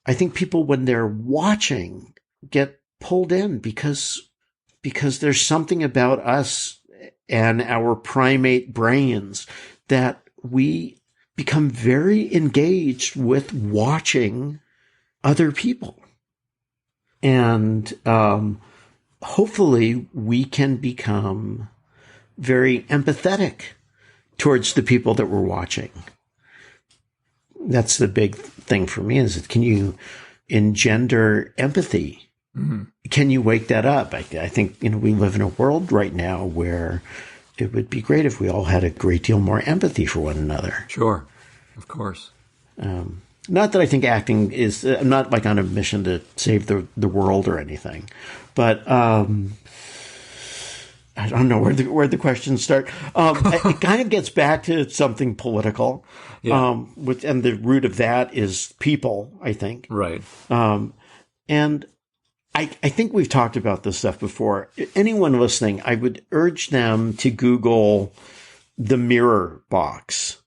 I think people, when they're watching, get pulled in because there's something about us and our primate brains that we become very engaged with watching other people. And hopefully we can become very empathetic towards the people that we're watching. that's the big thing for me is can you engender empathy? Mm-hmm. Can you wake that up? I think, we live in a world right now where it would be great if we all had a great deal more empathy for one another. Sure. Of course. Not that I think acting is, I'm not like on a mission to save the world or anything, but I don't know where the questions start. It kind of gets back to something political, and the root of that is people, I think. Right. And I think we've talked about this stuff before. Anyone listening, I would urge them to Google the mirror box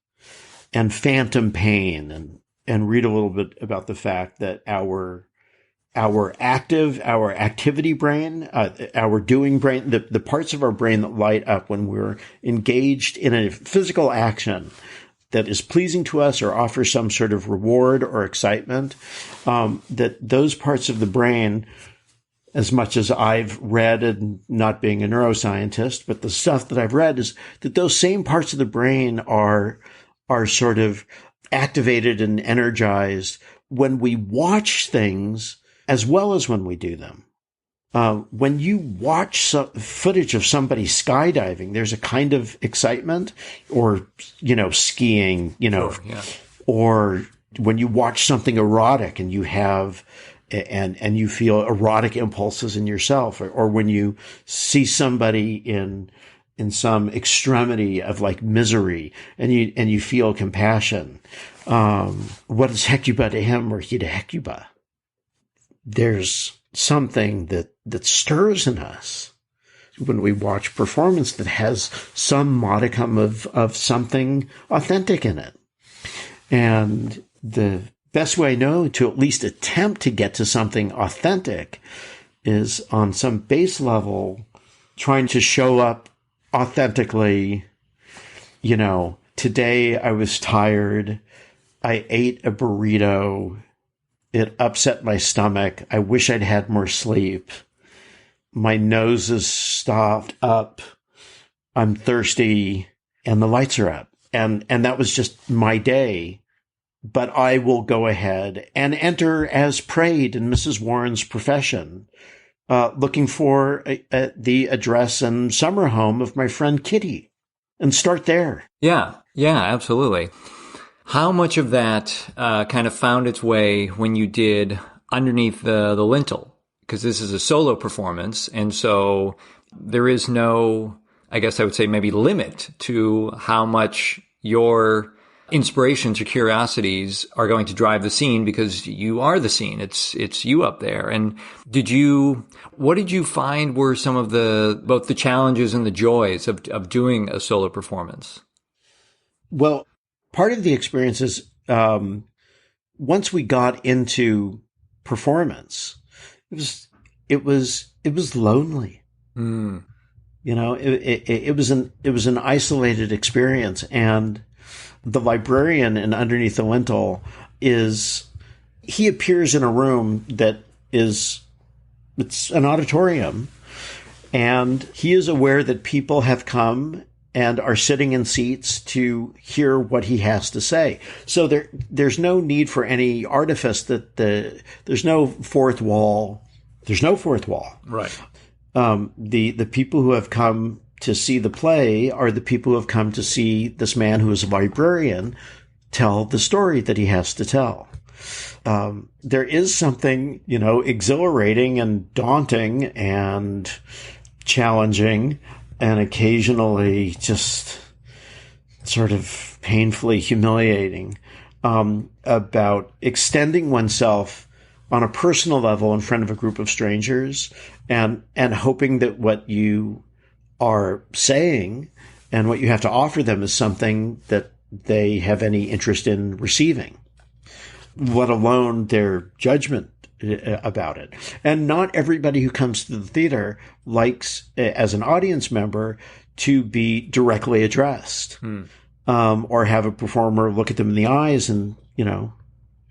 and phantom pain and read a little bit about the fact that our activity brain, our doing brain, the parts of our brain that light up when we're engaged in a physical action that is pleasing to us or offers some sort of reward or excitement, that those parts of the brain, as much as I've read, and not being a neuroscientist, but the stuff that I've read is that those same parts of the brain are sort of activated and energized when we watch things as well as when we do them. When you watch footage of somebody skydiving, there's a kind of excitement, or, skiing, Sure, yeah. Or when you watch something erotic and you have and you feel erotic impulses in yourself, or when you see somebody in some extremity of like misery and you feel compassion. What is Hecuba to him or he to Hecuba? There's something that stirs in us when we watch performance that has some modicum of something authentic in it. And the best way I know to at least attempt to get to something authentic is on some base level trying to show up authentically. Today I was tired. I ate a burrito. It upset my stomach. I wish I'd had more sleep. My nose is stopped up. I'm thirsty and the lights are up. And that was just my day. But I will go ahead and enter as prayed in Mrs. Warren's profession, looking for the address and summer home of my friend Kitty, and start there. Yeah, absolutely. How much of that kind of found its way when you did Underneath the Lintel? Because this is a solo performance, and so there is no, I guess I would say, maybe limit to how much your inspirations or curiosities are going to drive the scene, because you are the scene. It's you up there. And what did you find were some of both the challenges and the joys of doing a solo performance? Well, part of the experience is, once we got into performance, it was lonely. Mm. It was an isolated experience, and the librarian in Underneath the Lintel he appears in a room that it's an auditorium, and he is aware that people have come and are sitting in seats to hear what he has to say. So there's no need for any artifice there's no fourth wall. There's no fourth wall. Right. The people who have come to see the play are the people who have come to see this man who is a librarian tell the story that he has to tell. There is something, exhilarating and daunting and challenging and occasionally just sort of painfully humiliating, about extending oneself on a personal level in front of a group of strangers and hoping that what you are saying and what you have to offer them is something that they have any interest in receiving, let alone their judgment about it. And not everybody who comes to the theater likes, as an audience member, to be directly addressed, or have a performer look at them in the eyes and,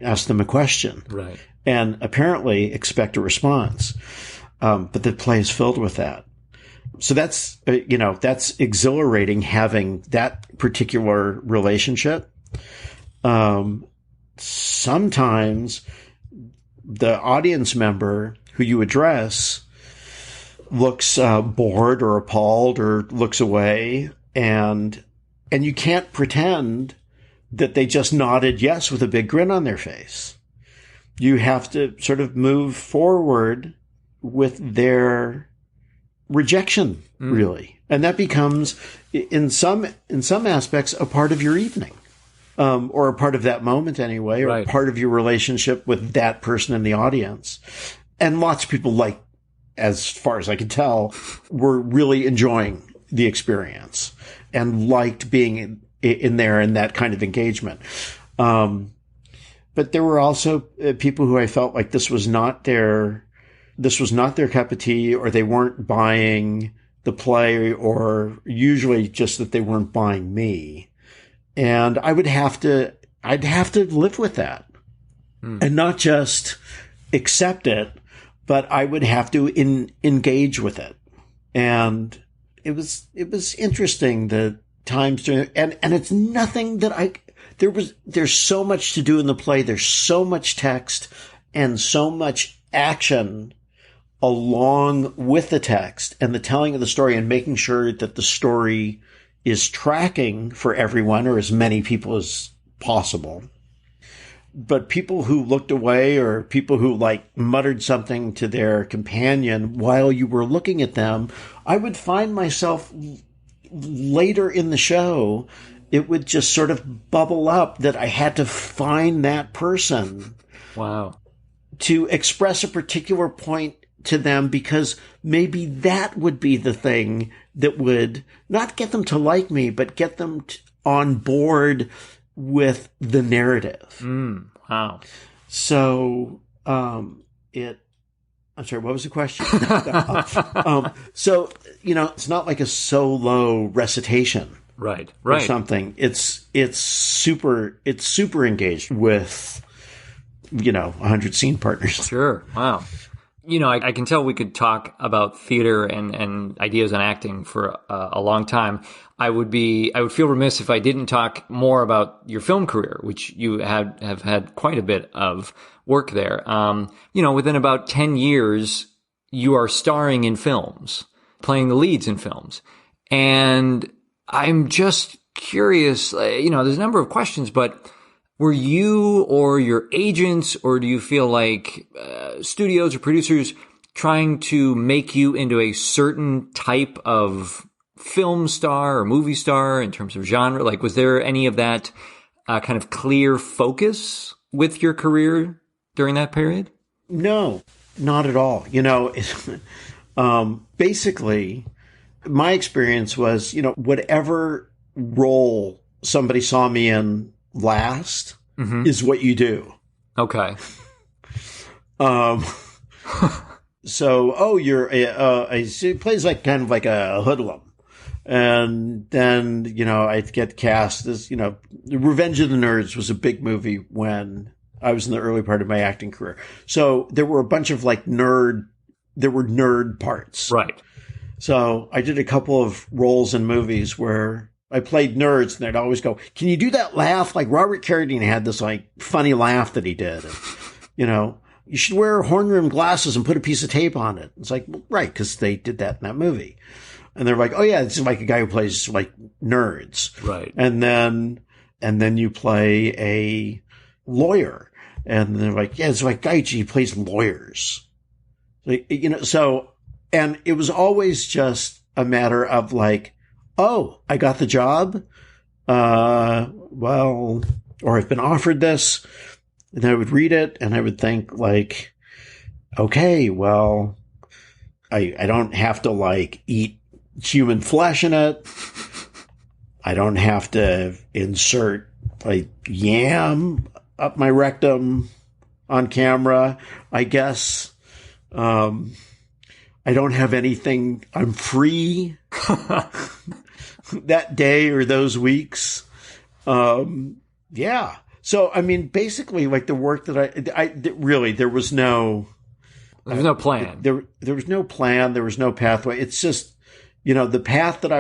ask them a question. Right. And apparently expect a response. But the play is filled with that. So that's exhilarating, having that particular relationship. sometimes the audience member who you address looks bored or appalled or looks away, and you can't pretend that they just nodded yes with a big grin on their face. You have to sort of move forward with their rejection, really. And that becomes, in some aspects, a part of your evening, or a part of that moment anyway, or right. part of your relationship with that person in the audience. And lots of people, like, as far as I can tell, were really enjoying the experience and liked being in there in that kind of engagement. But there were also people who I felt like this was not their cup of tea, or they weren't buying the play, or usually just that they weren't buying me. And I'd have to live with that and not just accept it, but I would have to engage with it. And it was interesting, the times during, and it's nothing that there's so much to do in the play. There's so much text and so much action along with the text and the telling of the story, and making sure that the story is tracking for everyone, or as many people as possible. But people who looked away, or people who like muttered something to their companion while you were looking at them, I would find myself later in the show, it would just sort of bubble up that I had to find that person. Wow. To express a particular point to them, because maybe that would be the thing that would not get them to like me, but get them on board with the narrative. Wow. So, I'm sorry, what was the question? So, it's not like a solo recitation. Right. Or something. It's super engaged with, 100 scene partners. Sure. Wow. I can tell we could talk about theater and ideas on acting for a long time. I would feel remiss if I didn't talk more about your film career, which you have had quite a bit of work there. Within about 10 years, you are starring in films, playing the leads in films. And I'm just curious, there's a number of questions, but were you or your agents, or do you feel like studios or producers trying to make you into a certain type of film star or movie star in terms of genre? Like, was there any of that kind of clear focus with your career during that period? No, not at all. Basically, my experience was, whatever role somebody saw me in last is what you do. Okay. So, he plays like kind of like a hoodlum. And then, I'd get cast as, Revenge of the Nerds was a big movie when I was in the early part of my acting career. So there were a bunch of nerd parts. Right. So I did a couple of roles in movies where I played nerds, and they'd always go, "Can you do that laugh?" Like Robert Carradine had this funny laugh that he did. And, you should wear horn-rimmed glasses and put a piece of tape on it. It's like, well, right, because they did that in that movie. And they're like, "Oh yeah, this is like a guy who plays nerds." Right. And then you play a lawyer, and they're like, "Yeah, it's like guy who plays lawyers." So, and it was always just a matter of oh, I got the job. Well, or I've been offered this. And I would read it and I would think okay, well, I don't have to eat human flesh in it. I don't have to insert yam up my rectum on camera, I guess. I don't have anything. I'm free that day or those weeks. Yeah. So, basically, the work that I really, there was no... There was no plan. There was no plan. There was no pathway. It's just, the path that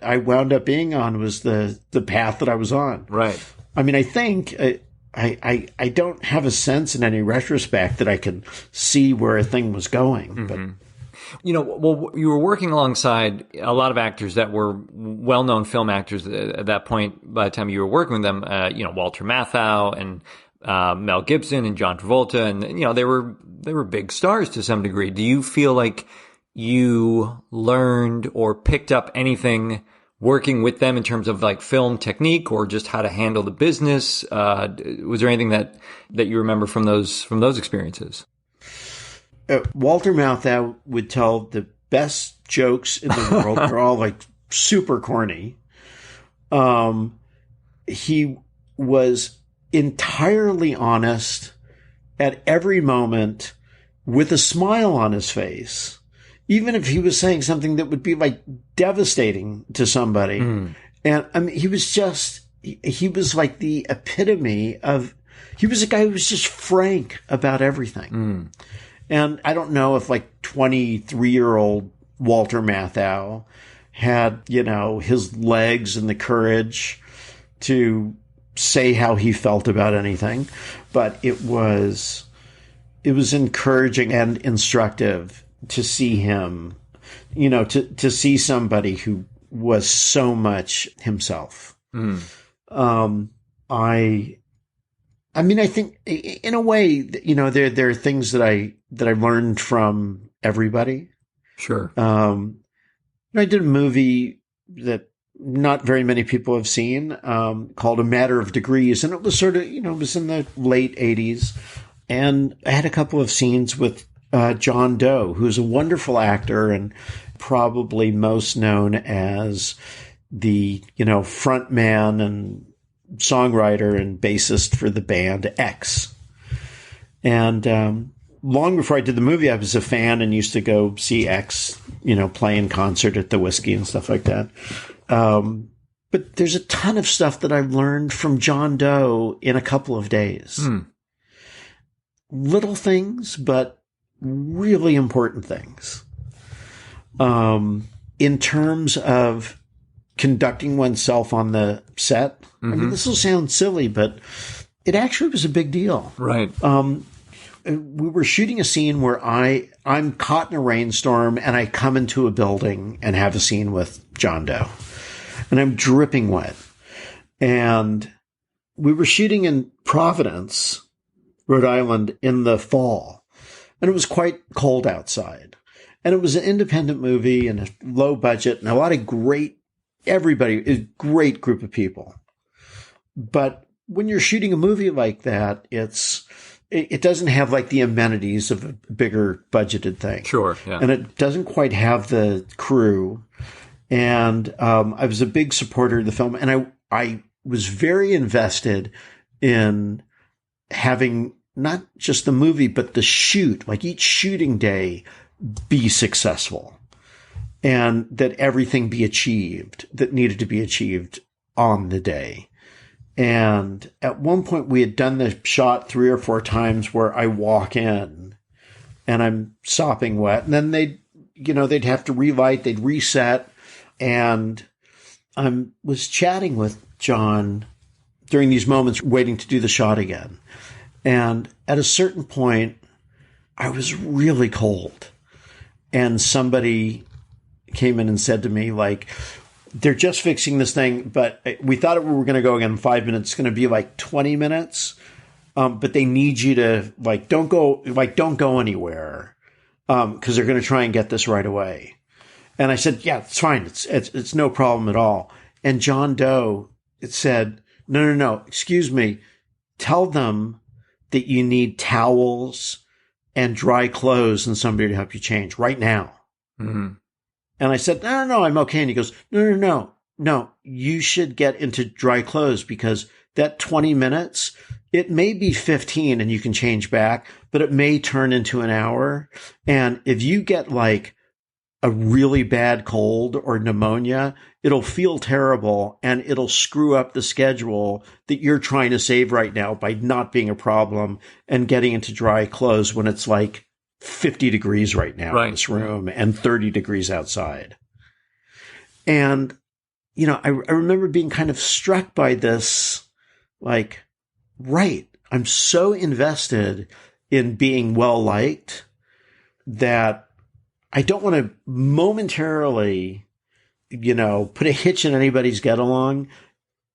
I wound up being on was the path that I was on. Right. I think, I don't have a sense in any retrospect that I can see where a thing was going. But well, you were working alongside a lot of actors that were well-known film actors at that point. By the time you were working with them, Walter Matthau and Mel Gibson and John Travolta, and they were big stars to some degree. Do you feel like you learned or picked up anything working with them in terms of like film technique or just how to handle the business? Was there anything that you remember from those experiences? Walter Matthau would tell the best jokes in the world. They're all like super corny. He was entirely honest at every moment with a smile on his face, even if he was saying something that would be like devastating to somebody. And I mean, he was like the epitome of, he was a guy who was just frank about everything. And I don't know if like 23-year-old Walter Matthau had, his legs and the courage to say how he felt about anything, but it was encouraging and instructive to see him, to see somebody who was so much himself. I mean, I think in a way, there are things that I learned from everybody. Sure. I did a movie that not very many people have seen, called A Matter of Degrees. And it was sort of, it was in the late 80s. And I had a couple of scenes with John Doe, who's a wonderful actor and probably most known as the, front man and songwriter and bassist for the band X. And long before I did the movie, I was a fan and used to go see X, play in concert at the Whiskey and stuff like that. But there's a ton of stuff that I've learned from John Doe in a couple of days. Little things, but really important things. In terms of conducting oneself on the set. I mean, this will sound silly, but it actually was a big deal. Right. We were shooting a scene where I'm caught in a rainstorm and I come into a building and have a scene with John Doe. And I'm dripping wet. And we were shooting in Providence, Rhode Island in the fall. And it was quite cold outside. And it was an independent movie and a low budget and a lot of great group of people. But when you're shooting a movie like that, it doesn't have like the amenities of a bigger budgeted thing. Sure. Yeah. And it doesn't quite have the crew. And I was a big supporter of the film. And I was very invested in having not just the movie, but the shoot, like each shooting day, be successful. And that everything be achieved that needed to be achieved on the day. And at one point we had done the shot 3 or 4 times where I walk in and I'm sopping wet, and then they'd have to relight, they'd reset. And I was chatting with John during these moments, waiting to do the shot again. And at a certain point, I was really cold. And somebody came in and said to me, like, they're just fixing this thing, but we thought we were going to go again in 5 minutes. It's going to be like 20 minutes. But they need you to don't go anywhere. Cause they're going to try and get this right away. And I said, yeah, it's fine. It's no problem at all. And John Doe said, no, excuse me. Tell them that you need towels and dry clothes and somebody to help you change right now. Mm-hmm. And I said, no, I'm okay. And he goes, no, you should get into dry clothes because that 20 minutes, it may be 15 and you can change back, but it may turn into an hour. And if you get like a really bad cold or pneumonia, it'll feel terrible and it'll screw up the schedule that you're trying to save right now by not being a problem and getting into dry clothes when it's like 50 degrees right now in this room and 30 degrees outside. And, I remember being kind of struck by this, like, right. I'm so invested in being well liked that I don't want to momentarily, put a hitch in anybody's get along,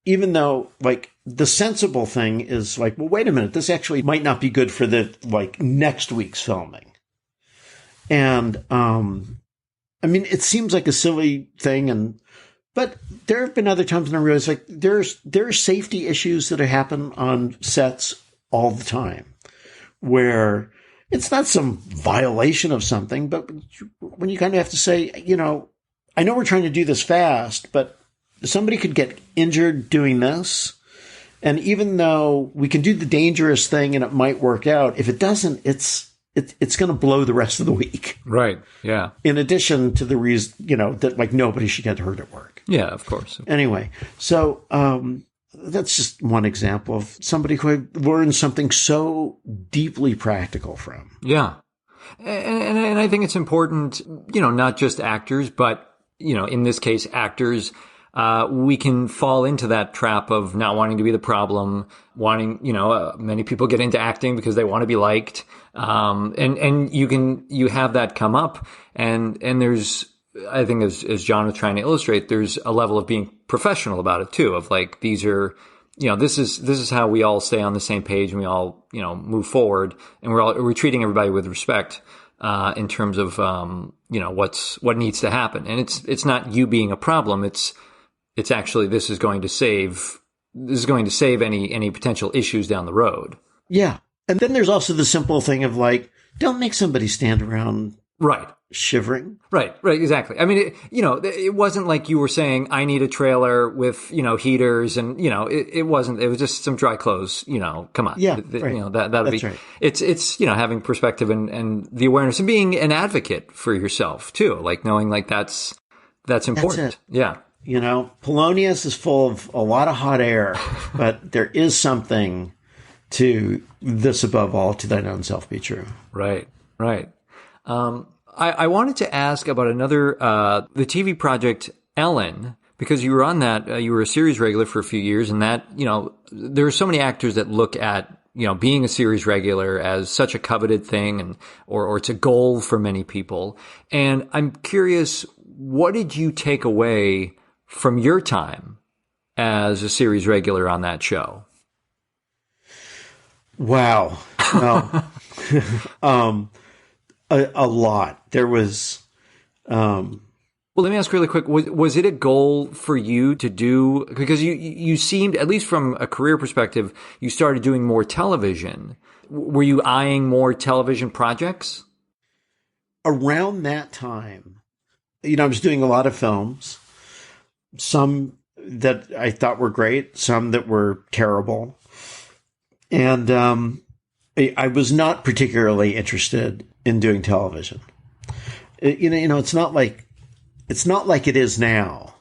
even though like the sensible thing is like, well, wait a minute, this actually might not be good for the like next week's filming. And, I mean, it seems like a silly thing, but there have been other times when I realized like there are safety issues that happen on sets all the time where it's not some violation of something, but when you kind of have to say, I know we're trying to do this fast, but somebody could get injured doing this. And even though we can do the dangerous thing and it might work out, if it doesn't, it's going to blow the rest of the week. Right. Yeah. In addition to the reason, that like nobody should get hurt at work. Yeah, of course. Anyway, so that's just one example of somebody who I learned something so deeply practical from. Yeah. And I think it's important, not just actors, but, in this case, actors, we can fall into that trap of not wanting to be the problem, wanting, many people get into acting because they want to be liked. And you have that come up and there's, I think as John was trying to illustrate, there's a level of being professional about it too, of like, these are, this is how we all stay on the same page and we all, move forward and we're treating everybody with respect, in terms of, what needs to happen. And it's not you being a problem. It's actually, this is going to save any potential issues down the road. Yeah. And then there's also the simple thing of like, don't make somebody stand around. Right. Shivering. Right, exactly. I mean, it wasn't like you were saying, I need a trailer with, heaters and, it wasn't, it was just some dry clothes, come on. Yeah. Right. That'll be, right. It's, having perspective and the awareness and being an advocate for yourself too, like knowing like that's important. Yeah. Polonius is full of a lot of hot air, but there is something to this above all, to thine own self be true. Right. I wanted to ask about another, the TV project Ellen, because you were on that, you were a series regular for a few years and that, there are so many actors that look at, being a series regular as such a coveted thing or it's a goal for many people. And I'm curious, what did you take away from your time as a series regular on that show? Wow. A lot. There was, well, let me ask really quick. Was it a goal for you to do, because you seemed, at least from a career perspective, you started doing more television. Were you eyeing more television projects? Around that time, I was doing a lot of films, some that I thought were great, some that were terrible. And I was not particularly interested in doing television. It's not like it is now,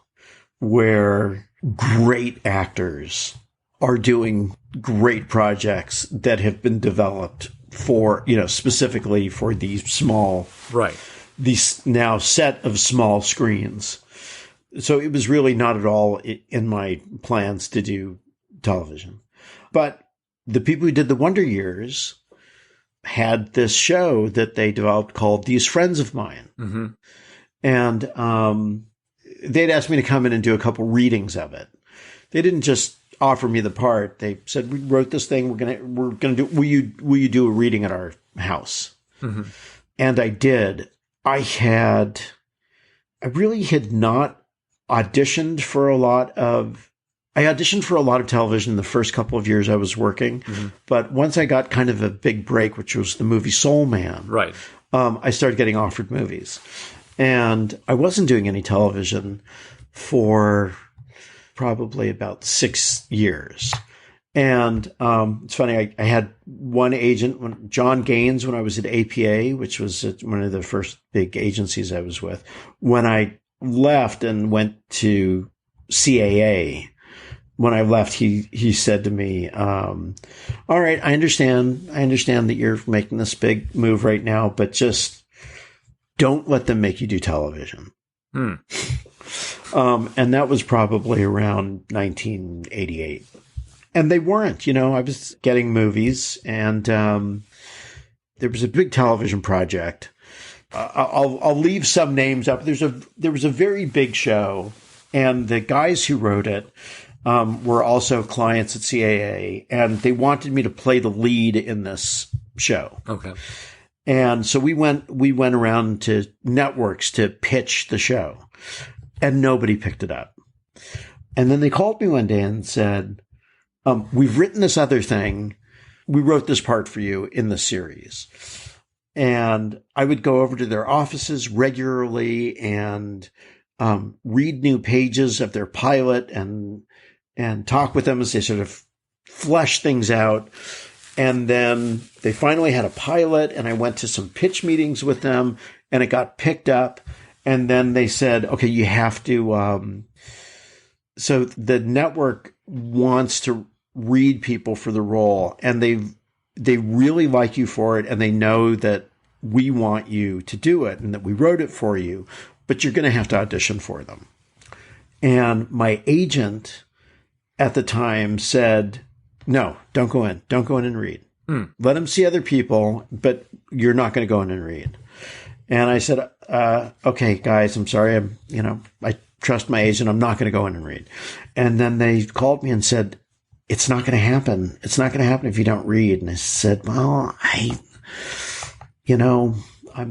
where great actors are doing great projects that have been developed for, specifically for these small, right, these now set of small screens. So it was really not at all in my plans to do television. But the people who did the Wonder Years had this show that they developed called These Friends of Mine. Mm-hmm. And they'd asked me to come in and do a couple readings of it. They didn't just offer me the part. They said, we wrote this thing. We're gonna do, will you do a reading at our house? Mm-hmm. And I did. I really had not auditioned for a lot of television the first couple of years I was working. Mm-hmm. But once I got kind of a big break, which was the movie Soul Man, right, I started getting offered movies. And I wasn't doing any television for probably about 6 years. And it's funny, I had one agent, John Gaines, when I was at APA, which was one of the first big agencies I was with. When I left and went to CAA, when I left, he said to me, all right, I understand that you're making this big move right now, but just don't let them make you do television. And that was probably around 1988. And they weren't, I was getting movies, and there was a big television project. I'll leave some names up. There was a very big show, and the guys who wrote it were also clients at CAA, and they wanted me to play the lead in this show. Okay. And so we went around to networks to pitch the show, and nobody picked it up. And then they called me one day and said, we've written this other thing. We wrote this part for you in the series. And I would go over to their offices regularly and read new pages of their pilot and talk with them as they sort of flesh things out. And then they finally had a pilot, and I went to some pitch meetings with them, and it got picked up. And then they said, okay, you have to, so the network wants to read people for the role, and they really like you for it, and they know that we want you to do it and that we wrote it for you, but you're going to have to audition for them. And my agent at the time said, no, don't go in. Don't go in and read. Let them see other people, but you're not going to go in and read. And I said, okay, guys, I'm sorry. I trust my agent. I'm not going to go in and read. And then they called me and said, it's not going to happen. It's not going to happen if you don't read. And I said, well, I'm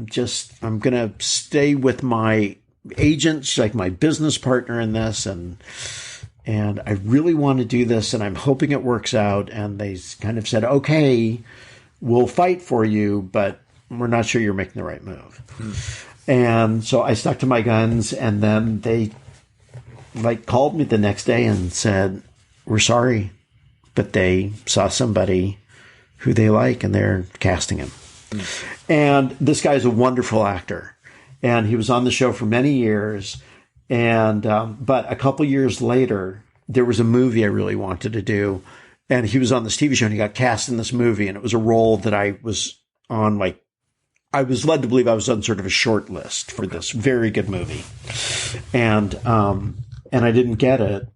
going to stay with my agent. She's like my business partner in this. And I really want to do this, and I'm hoping it works out. And they kind of said, okay, we'll fight for you, but we're not sure you're making the right move. And so I stuck to my guns, and then they called me the next day and said, we're sorry, but they saw somebody who they like, and they're casting him. And this guy's a wonderful actor, and he was on the show for many years. And, but a couple years later, there was a movie I really wanted to do, and he was on this TV show, and he got cast in this movie, and it was a role that I was on, I was led to believe I was on sort of a short list for this very good movie. And I didn't get it.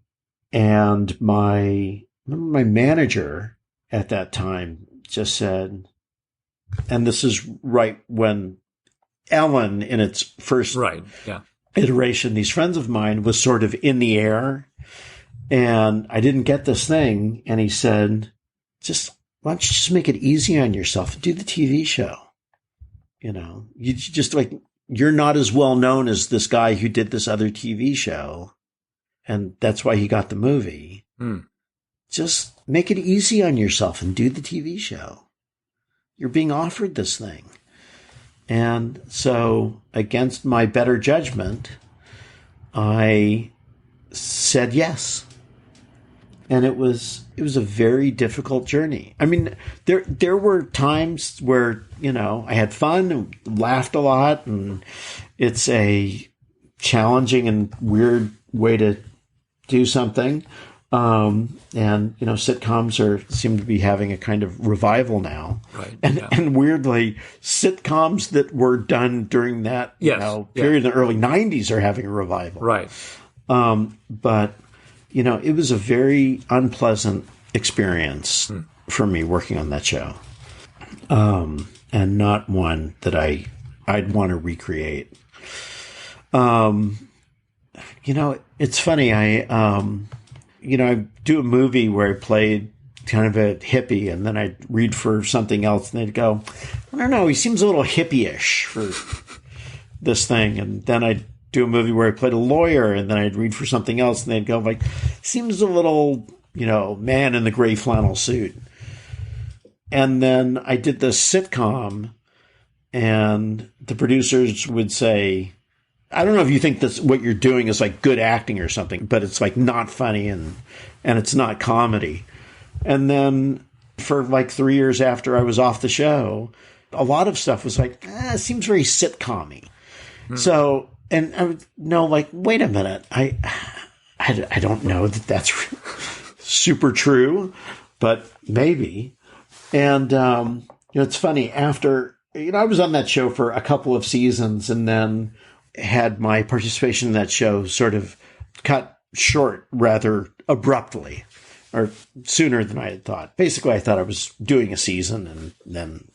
And my manager at that time just said, and this is right when Ellen in its first iteration, these friends of mine, was sort of in the air, and I didn't get this thing. And he said, why don't you just make it easy on yourself and do the TV show? You just you're not as well known as this guy who did this other TV show. And that's why he got the movie. Just make it easy on yourself and do the TV show. You're being offered this thing. And so, against my better judgment, I said yes. And it was a very difficult journey. I mean, there were times where, I had fun and laughed a lot, and it's a challenging and weird way to do something. And, sitcoms seem to be having a kind of revival now. Right. And weirdly, sitcoms that were done during that period in the early 90s are having a revival. Right. But, it was a very unpleasant experience for me working on that show. And not one that I'd want to recreate. It's funny. I do a movie where I played kind of a hippie, and then I'd read for something else, and they'd go, I don't know, he seems a little hippie-ish for this thing. And then I'd do a movie where I played a lawyer, and then I'd read for something else, and they'd go, seems a little, man in the gray flannel suit. And then I did this sitcom, and the producers would say, I don't know if you think this, what you're doing is good acting or something, but it's not funny and it's not comedy. And then for 3 years after I was off the show, a lot of stuff was it seems very sitcom-y. So, and I would know, wait a minute, I don't know that that's super true, but maybe. And, it's funny, after, I was on that show for a couple of seasons, and then had my participation in that show sort of cut short rather abruptly or sooner than I had thought. Basically, I thought I was doing a season, and then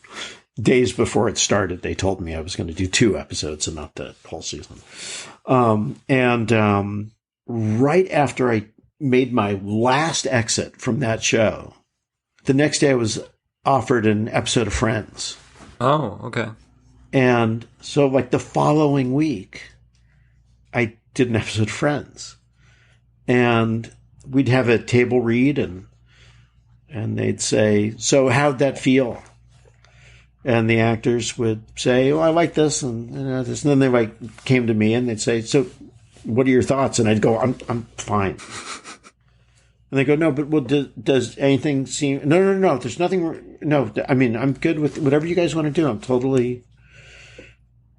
days before it started, they told me I was going to do 2 episodes and not the whole season. Right after I made my last exit from that show, the next day I was offered an episode of Friends. Oh, okay. And so like the following week, I did an episode of Friends. And we'd have a table read and they'd say, so how'd that feel? And the actors would say, oh, I like this and this. And then they like came to me and they'd say, so what are your thoughts? And I'd go, I'm fine. And they go, no, but well, does anything seem, no, there's nothing, no, I mean, I'm good with whatever you guys want to do. I'm totally,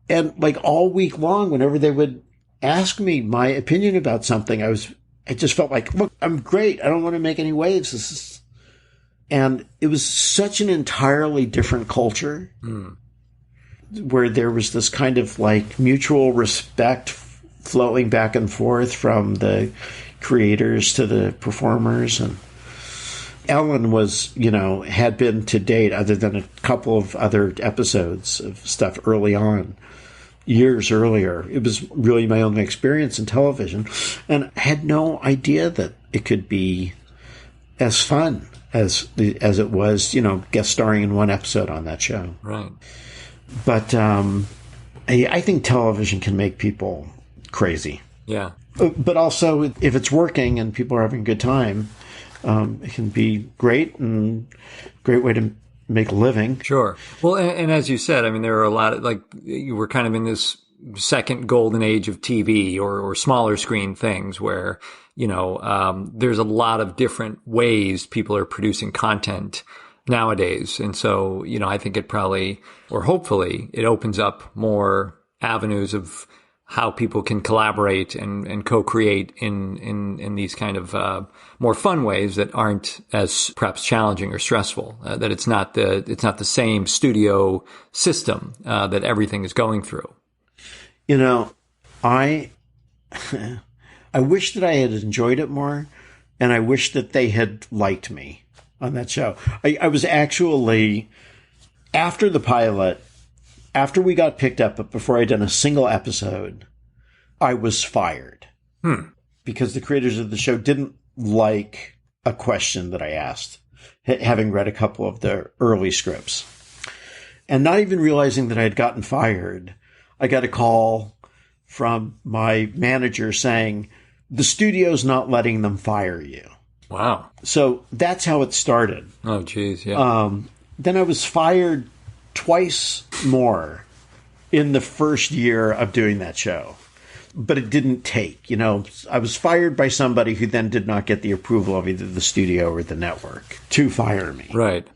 and like all week long, whenever they would ask me my opinion about something, I just felt like, look, I'm great. I don't want to make any waves. And it was such an entirely different culture where there was this kind of like mutual respect flowing back and forth from the creators to the performers. And Ellen was, had been to date, other than a couple of other episodes of stuff early on, years earlier. It was really my only experience in television, and I had no idea that it could be as fun as it was, guest starring in one episode on that show. Right. But I think television can make people crazy. Yeah. But also, if it's working and people are having a good time, it can be great and great way to make a living. Sure. Well, and as you said, I mean, there are a lot of, like, you were kind of in this second golden age of TV or smaller screen things where, there's a lot of different ways people are producing content nowadays. And so, I think it probably, or hopefully, it opens up more avenues of how people can collaborate and co-create in these kind of more fun ways that aren't as perhaps challenging or stressful. That it's not the same studio system that everything is going through. I wish that I had enjoyed it more, and I wish that they had liked me on that show. I was actually, after the pilot, after we got picked up, but before I'd done a single episode, I was fired. Because the creators of the show didn't like a question that I asked, having read a couple of the early scripts. And not even realizing that I had gotten fired, I got a call from my manager saying, the studio's not letting them fire you. Wow. So that's how it started. Oh, geez, yeah. Then I was fired twice more in the first year of doing that show. But it didn't take, I was fired by somebody who then did not get the approval of either the studio or the network to fire me. Right.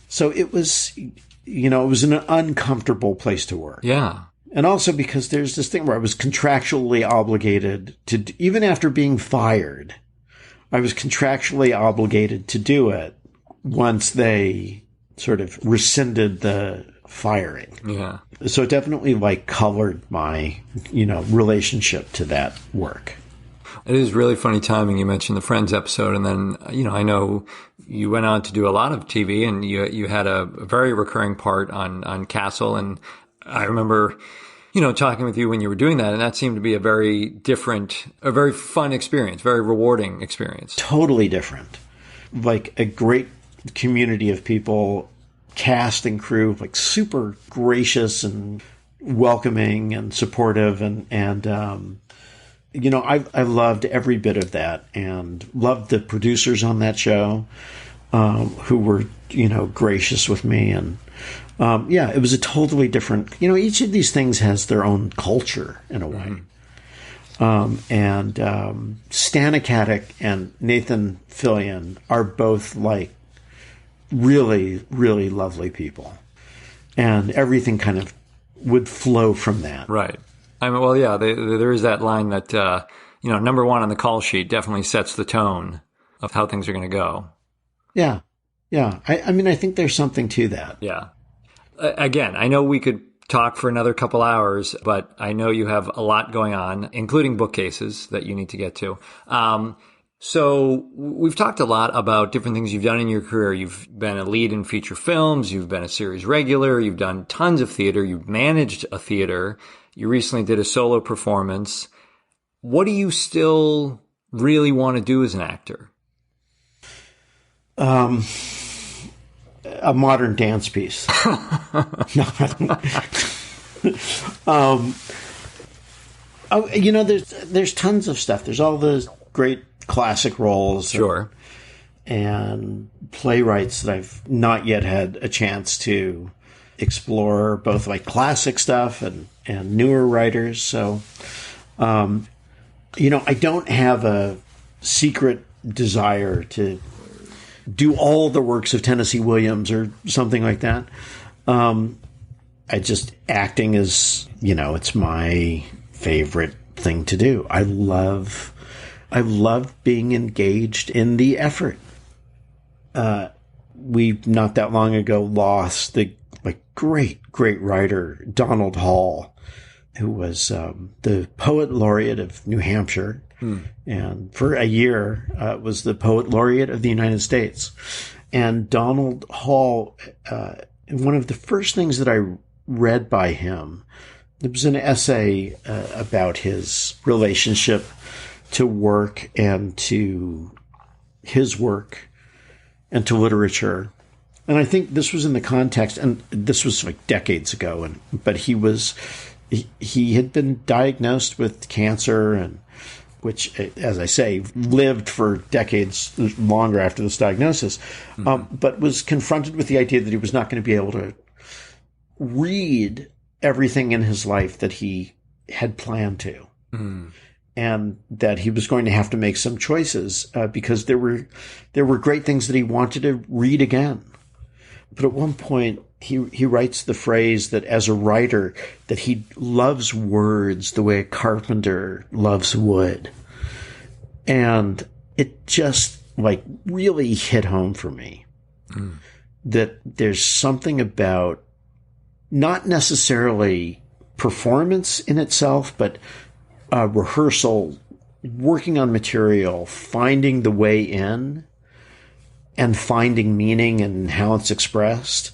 So it was, it was an uncomfortable place to work. Yeah. And also because there's this thing where I was contractually obligated to, even after being fired, I was contractually obligated to do it once they sort of rescinded the firing. Yeah. So it definitely colored my, relationship to that work. It is really funny timing. You mentioned the Friends episode, and then, I know you went on to do a lot of TV, and you had a very recurring part on Castle. And I remember, talking with you when you were doing that, and that seemed to be a very fun experience, very rewarding experience. Totally different. Like a great community of people, cast and crew, super gracious and welcoming and supportive. I loved every bit of that and loved the producers on that show, who were, gracious with me. And, it was a totally different, each of these things has their own culture in a way. Stan Akatic and Nathan Fillion are both really, really lovely people. And everything kind of would flow from that. Right. I mean, well, yeah, there is that line that, number one on the call sheet definitely sets the tone of how things are going to go. Yeah. Yeah. I think there's something to that. Yeah. Again, I know we could talk for another couple hours, but I know you have a lot going on, including bookcases that you need to get to. So we've talked a lot about different things you've done in your career. You've been a lead in feature films. You've been a series regular. You've done tons of theater. You've managed a theater. You recently did a solo performance. What do you still really want to do as an actor? A modern dance piece. There's tons of stuff. There's all the great classic roles. Sure. And playwrights that I've not yet had a chance to explore, both like classic stuff and newer writers. So, I don't have a secret desire to do all the works of Tennessee Williams or something like that. Acting is, it's my favorite thing to do. I love being engaged in the effort. We not that long ago lost the great writer Donald Hall, who was the poet laureate of New Hampshire, and for a year was the poet laureate of the United States. And Donald Hall, one of the first things that I read by him, it was an essay about his relationship to work and to his work and to literature. And I think this was in the context, and this was like decades ago, but he had been diagnosed with cancer, and which, as I say, lived for decades longer after this diagnosis, but was confronted with the idea that he was not going to be able to read everything in his life that he had planned to. And that he was going to have to make some choices because there were great things that he wanted to read again. But at one point, he writes the phrase that as a writer, that he loves words the way a carpenter loves wood. And it just really hit home for me that there's something about not necessarily performance in itself, but rehearsal, working on material, finding the way in, and finding meaning and how it's expressed.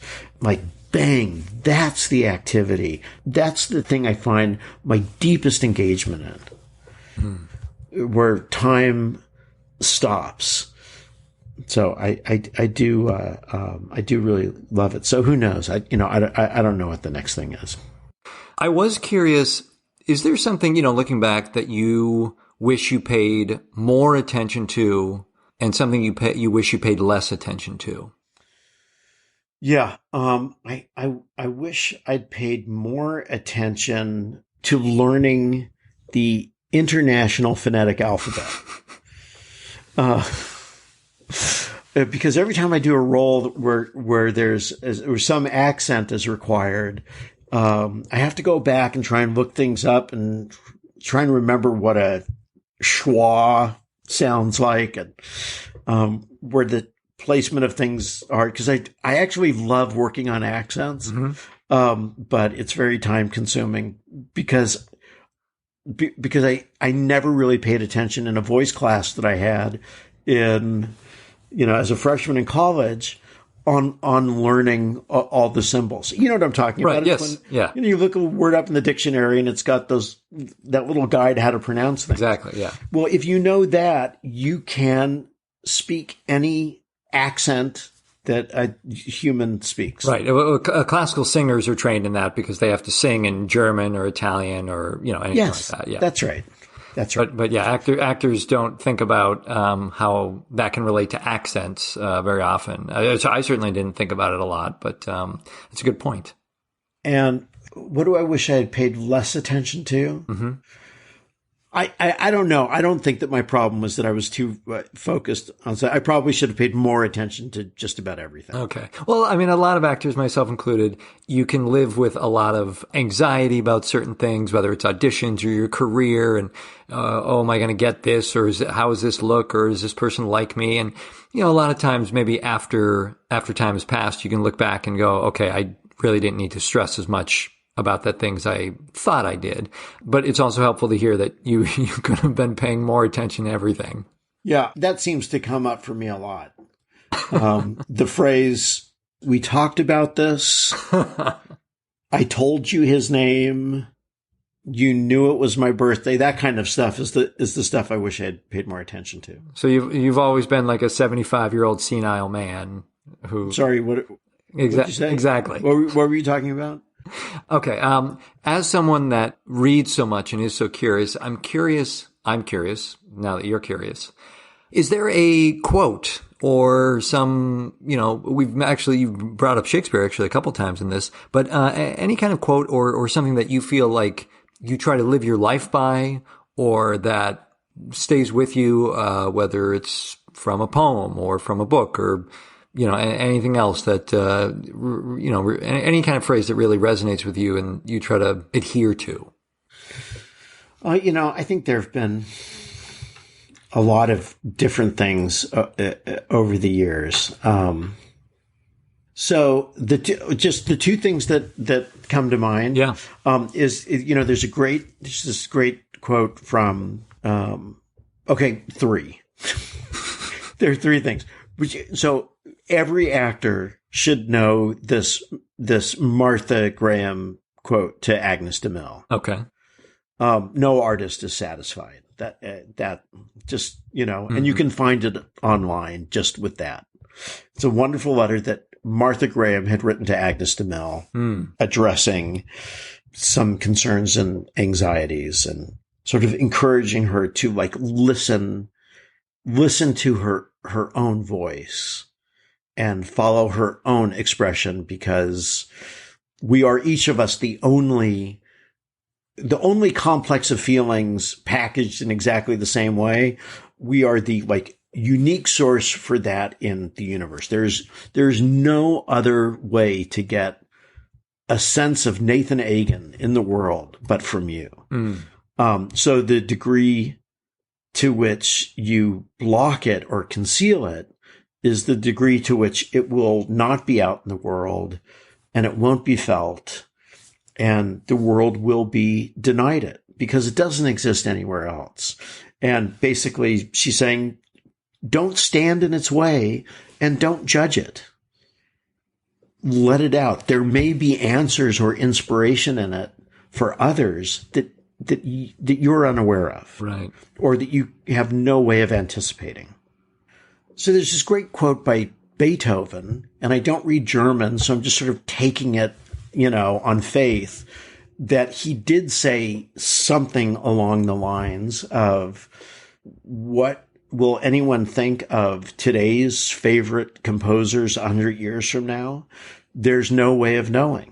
Bang, that's the activity. That's the thing I find my deepest engagement in, where time stops. So I do really love it. So who knows? I don't know what the next thing is. I was curious. Is there something, looking back, that you wish you paid more attention to, and something you wish you paid less attention to? Yeah. I wish I'd paid more attention to learning the International Phonetic Alphabet. Because every time I do a role where there's some accent is required, I have to go back and try and look things up and try and remember what a schwa sounds like, and where the placement of things are. Because I actually love working on accents, but it's very time consuming because I never really paid attention in a voice class that I had in, as a freshman in college, on learning all the symbols. You know what I'm talking about? Right, yes, yeah. You look a word up in the dictionary and it's got that little guide how to pronounce things. Exactly, yeah. Well, if you know that, you can speak any accent that a human speaks. Right. Classical singers are trained in that because they have to sing in German or Italian or, anything like that. Yeah, that's right. That's right. But yeah, actors don't think about how that can relate to accents very often. I certainly didn't think about it a lot, but it's a good point. And what do I wish I had paid less attention to? I don't know. I don't think that my problem was that I was too focused on. So I probably should have paid more attention to just about everything. Okay. Well, I mean, a lot of actors, myself included, you can live with a lot of anxiety about certain things, whether it's auditions or your career, and am I going to get this, or how does this look, or is this person like me? And a lot of times, maybe after time has passed, you can look back and go, okay, I really didn't need to stress as much about the things I thought I did. But it's also helpful to hear that you could have been paying more attention to everything. Yeah, that seems to come up for me a lot. The phrase, we talked about this. I told you his name. You knew it was my birthday. That kind of stuff is the stuff I wish I had paid more attention to. So you've always been like a 75-year-old senile man who. Sorry, what did you say? Exactly. What were you talking about? Okay. As someone that reads so much and is so curious, I'm curious now that you're curious. Is there a quote or some, you've brought up Shakespeare actually a couple times in this, but any kind of quote or something that you feel like you try to live your life by, or that stays with you, whether it's from a poem or from a book or, anything else that, any kind of phrase that really resonates with you and you try to adhere to? I think there have been a lot of different things over the years. So the two things that come to mind, is there's this great quote from three. There are three things. So every actor should know this Martha Graham quote to Agnes de Mille. Okay. No artist is satisfied. That just, and you can find it online just with that. It's a wonderful letter that Martha Graham had written to Agnes de Mille, addressing some concerns and anxieties and sort of encouraging her to listen to her own voice and follow her own expression, because we are each of us the only complex of feelings packaged in exactly the same way. We are the unique source for that in the universe. There's no other way to get a sense of Nathan Egan in the world but from you. So the degree to which you block it or conceal it is the degree to which it will not be out in the world, and it won't be felt, and the world will be denied it because it doesn't exist anywhere else. And basically she's saying, don't stand in its way and don't judge it. Let it out. There may be answers or inspiration in it for others that you're unaware of, right? Or that you have no way of anticipating. So there's this great quote by Beethoven, and I don't read German, so I'm just sort of taking it, on faith, that he did say something along the lines of, what will anyone think of today's favorite composers 100 years from now? There's no way of knowing.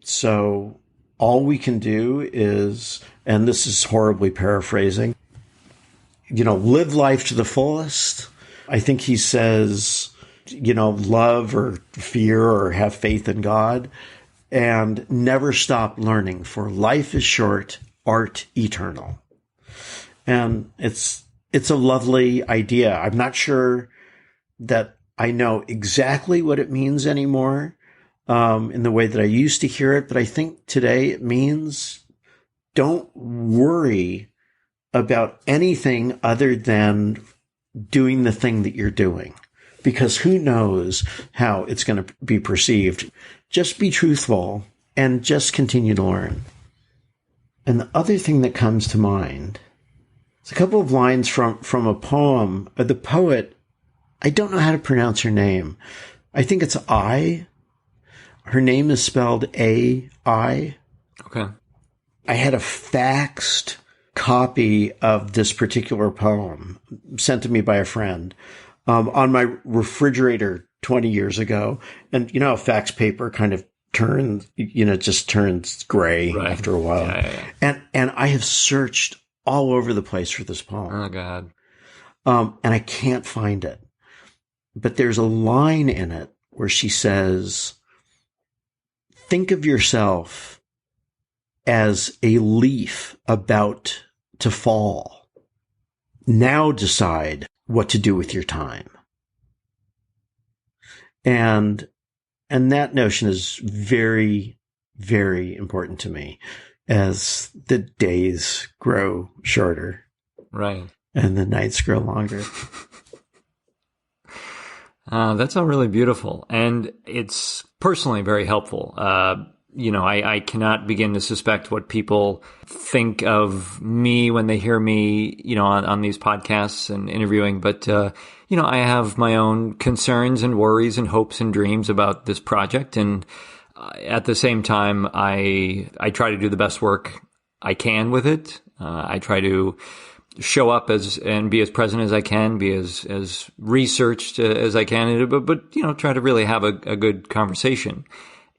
So all we can do is, and this is horribly paraphrasing, live life to the fullest. I think he says, love or fear or have faith in God, and never stop learning, for life is short, art eternal. And it's a lovely idea. I'm not sure that I know exactly what it means anymore, in the way that I used to hear it, but I think today it means don't worry about anything other than doing the thing that you're doing, because who knows how it's going to be perceived. Just be truthful and just continue to learn. And the other thing that comes to mind, it's a couple of lines from a poem. The poet, I don't know how to pronounce her name. I think it's I. Her name is spelled A-I. Okay. I had a faxed copy of this particular poem sent to me by a friend on my refrigerator 20 years ago. And, fax paper kind of turns, just turns gray after a while. Yeah. And I have searched all over the place for this poem. Oh, God. And I can't find it. But there's a line in it where she says, think of yourself as a leaf about to fall. Now decide what to do with your time. And that notion is very, very important to me as the days grow shorter. Right. and the nights grow longer. That's all really beautiful. And it's personally very helpful. I cannot begin to suspect what people think of me when they hear me, on these podcasts and interviewing. But, I have my own concerns and worries and hopes and dreams about this project. And at the same time, I try to do the best work I can with it. I try to show up and be as present as I can, be as researched as I can, but try to really have a good conversation.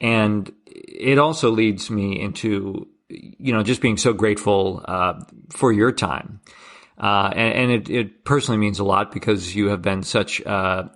And it also leads me into, just being so grateful for your time. And it personally means a lot because you have been such a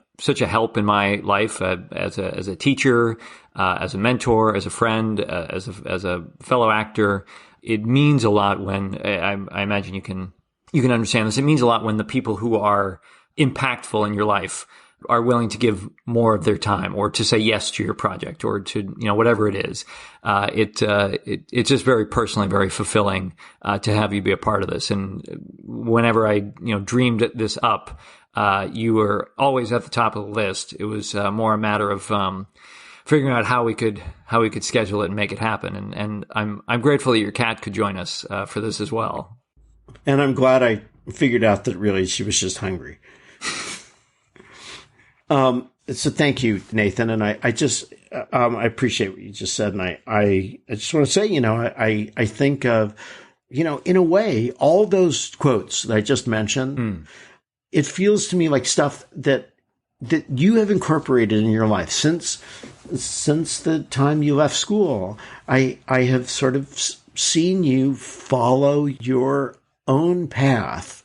help in my life as a teacher, as a mentor, as a friend, as a fellow actor. It means a lot when I imagine you can understand this. It means a lot when the people who are impactful in your life are willing to give more of their time or to say yes to your project or to, whatever it is. It's just very personally, very fulfilling, to have you be a part of this. And whenever I, dreamed this up, you were always at the top of the list. It was more a matter of, figuring out how we could schedule it and make it happen. And I'm grateful that your cat could join us, for this as well. And I'm glad I figured out that really she was just hungry. So thank you, Nathan. And I just, I appreciate what you just said. And I just want to say, I think of, in a way, all those quotes that I just mentioned, it feels to me like stuff that you have incorporated in your life since the time you left school. I have sort of seen you follow your own path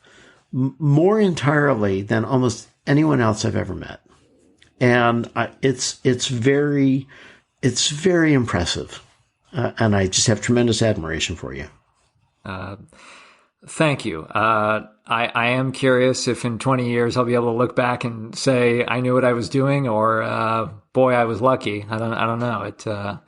more entirely than almost anyone else I've ever met. And it's very impressive. And I just have tremendous admiration for you. Thank you. I am curious if in 20 years I'll be able to look back and say I knew what I was doing, or boy, I was lucky. I don't know.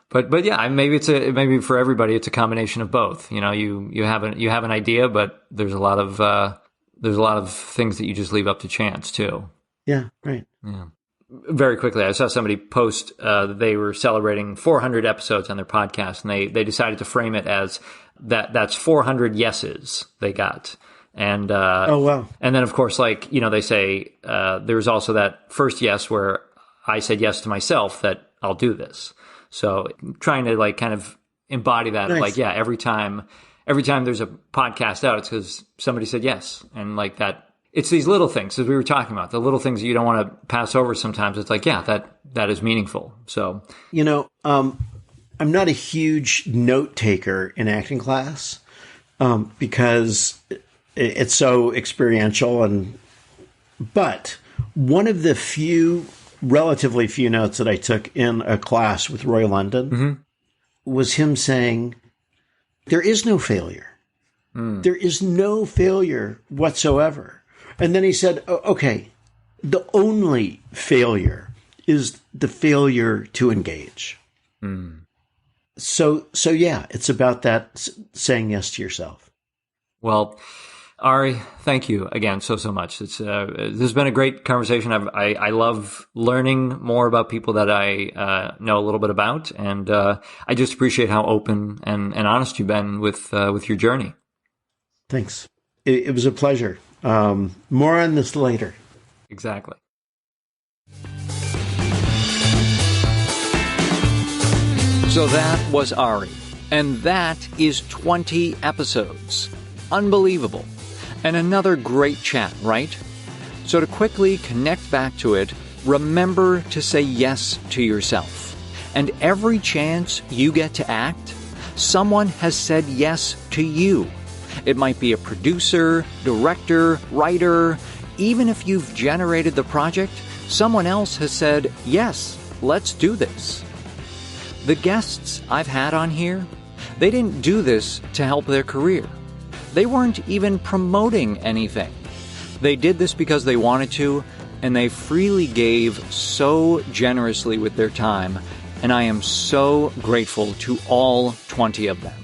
But yeah, maybe for everybody it's a combination of both. You have an idea, but there's a lot of things that you just leave up to chance too. Yeah, right. Yeah. Very quickly, I saw somebody post that they were celebrating 400 episodes on their podcast, and they decided to frame it as that's 400 yeses they got. And oh wow! And then of course, they say there's also that first yes where I said yes to myself that I'll do this. So trying to kind of embody that, nice. Every time there's a podcast out, it's because somebody said yes, and that. It's these little things, as we were talking about, the little things that you don't want to pass over sometimes. It's that is meaningful. So, I'm not a huge note taker in acting class, because it's so experiential. But one of the relatively few notes that I took in a class with Roy London was him saying, there is no failure. There is no failure whatsoever. And then he said, okay, the only failure is the failure to engage. So yeah, it's about that saying yes to yourself. Well, Arye, thank you again so much. This has been a great conversation. I love learning more about people that I know a little bit about, and I just appreciate how open and honest you've been with your journey. Thanks. It was a pleasure. More on this later. Exactly. So that was Arye, and that is 20 episodes. Unbelievable. And another great chat, right? So to quickly connect back to it, remember to say yes to yourself. And every chance you get to act, someone has said yes to you. It might be a producer, director, writer. Even if you've generated the project, someone else has said, yes, let's do this. The guests I've had on here, they didn't do this to help their career. They weren't even promoting anything. They did this because they wanted to, and they freely gave so generously with their time, and I am so grateful to all 20 of them.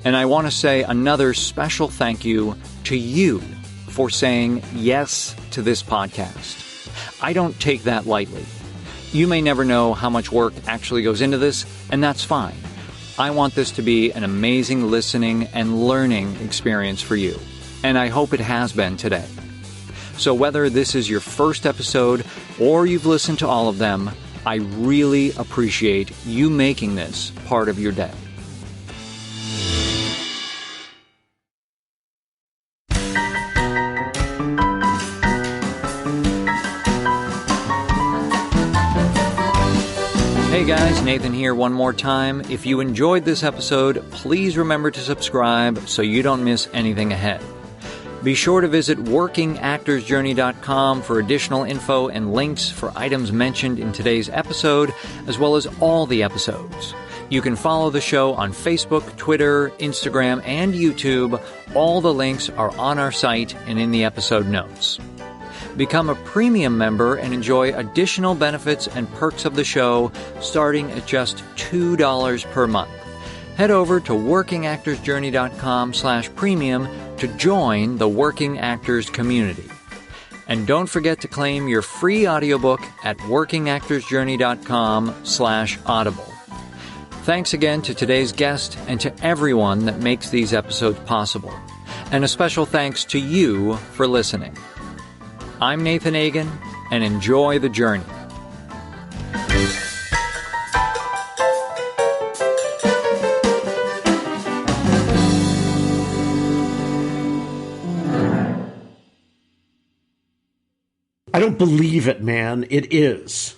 And I want to say another special thank you to you, for saying yes to this podcast. I don't take that lightly. You may never know how much work actually goes into this, and that's fine. I want this to be an amazing listening and learning experience for you, and I hope it has been today. So whether this is your first episode or you've listened to all of them, I really appreciate you making this part of your day. Hey guys, Nathan here one more time. If you enjoyed this episode, please remember to subscribe so you don't miss anything ahead. Be sure to visit workingactorsjourney.com for additional info and links for items mentioned in today's episode, as well as all the episodes. You can follow the show on Facebook, Twitter, Instagram, and YouTube. All the links are on our site and in the episode notes. Become a premium member and enjoy additional benefits and perks of the show starting at just $2 per month. Head over to workingactorsjourney.com/premium to join the Working Actors community. And don't forget to claim your free audiobook at workingactorsjourney.com/audible. Thanks again to today's guest and to everyone that makes these episodes possible. And a special thanks to you for listening. I'm Nathan Agan, and enjoy the journey. I don't believe it, man. It is.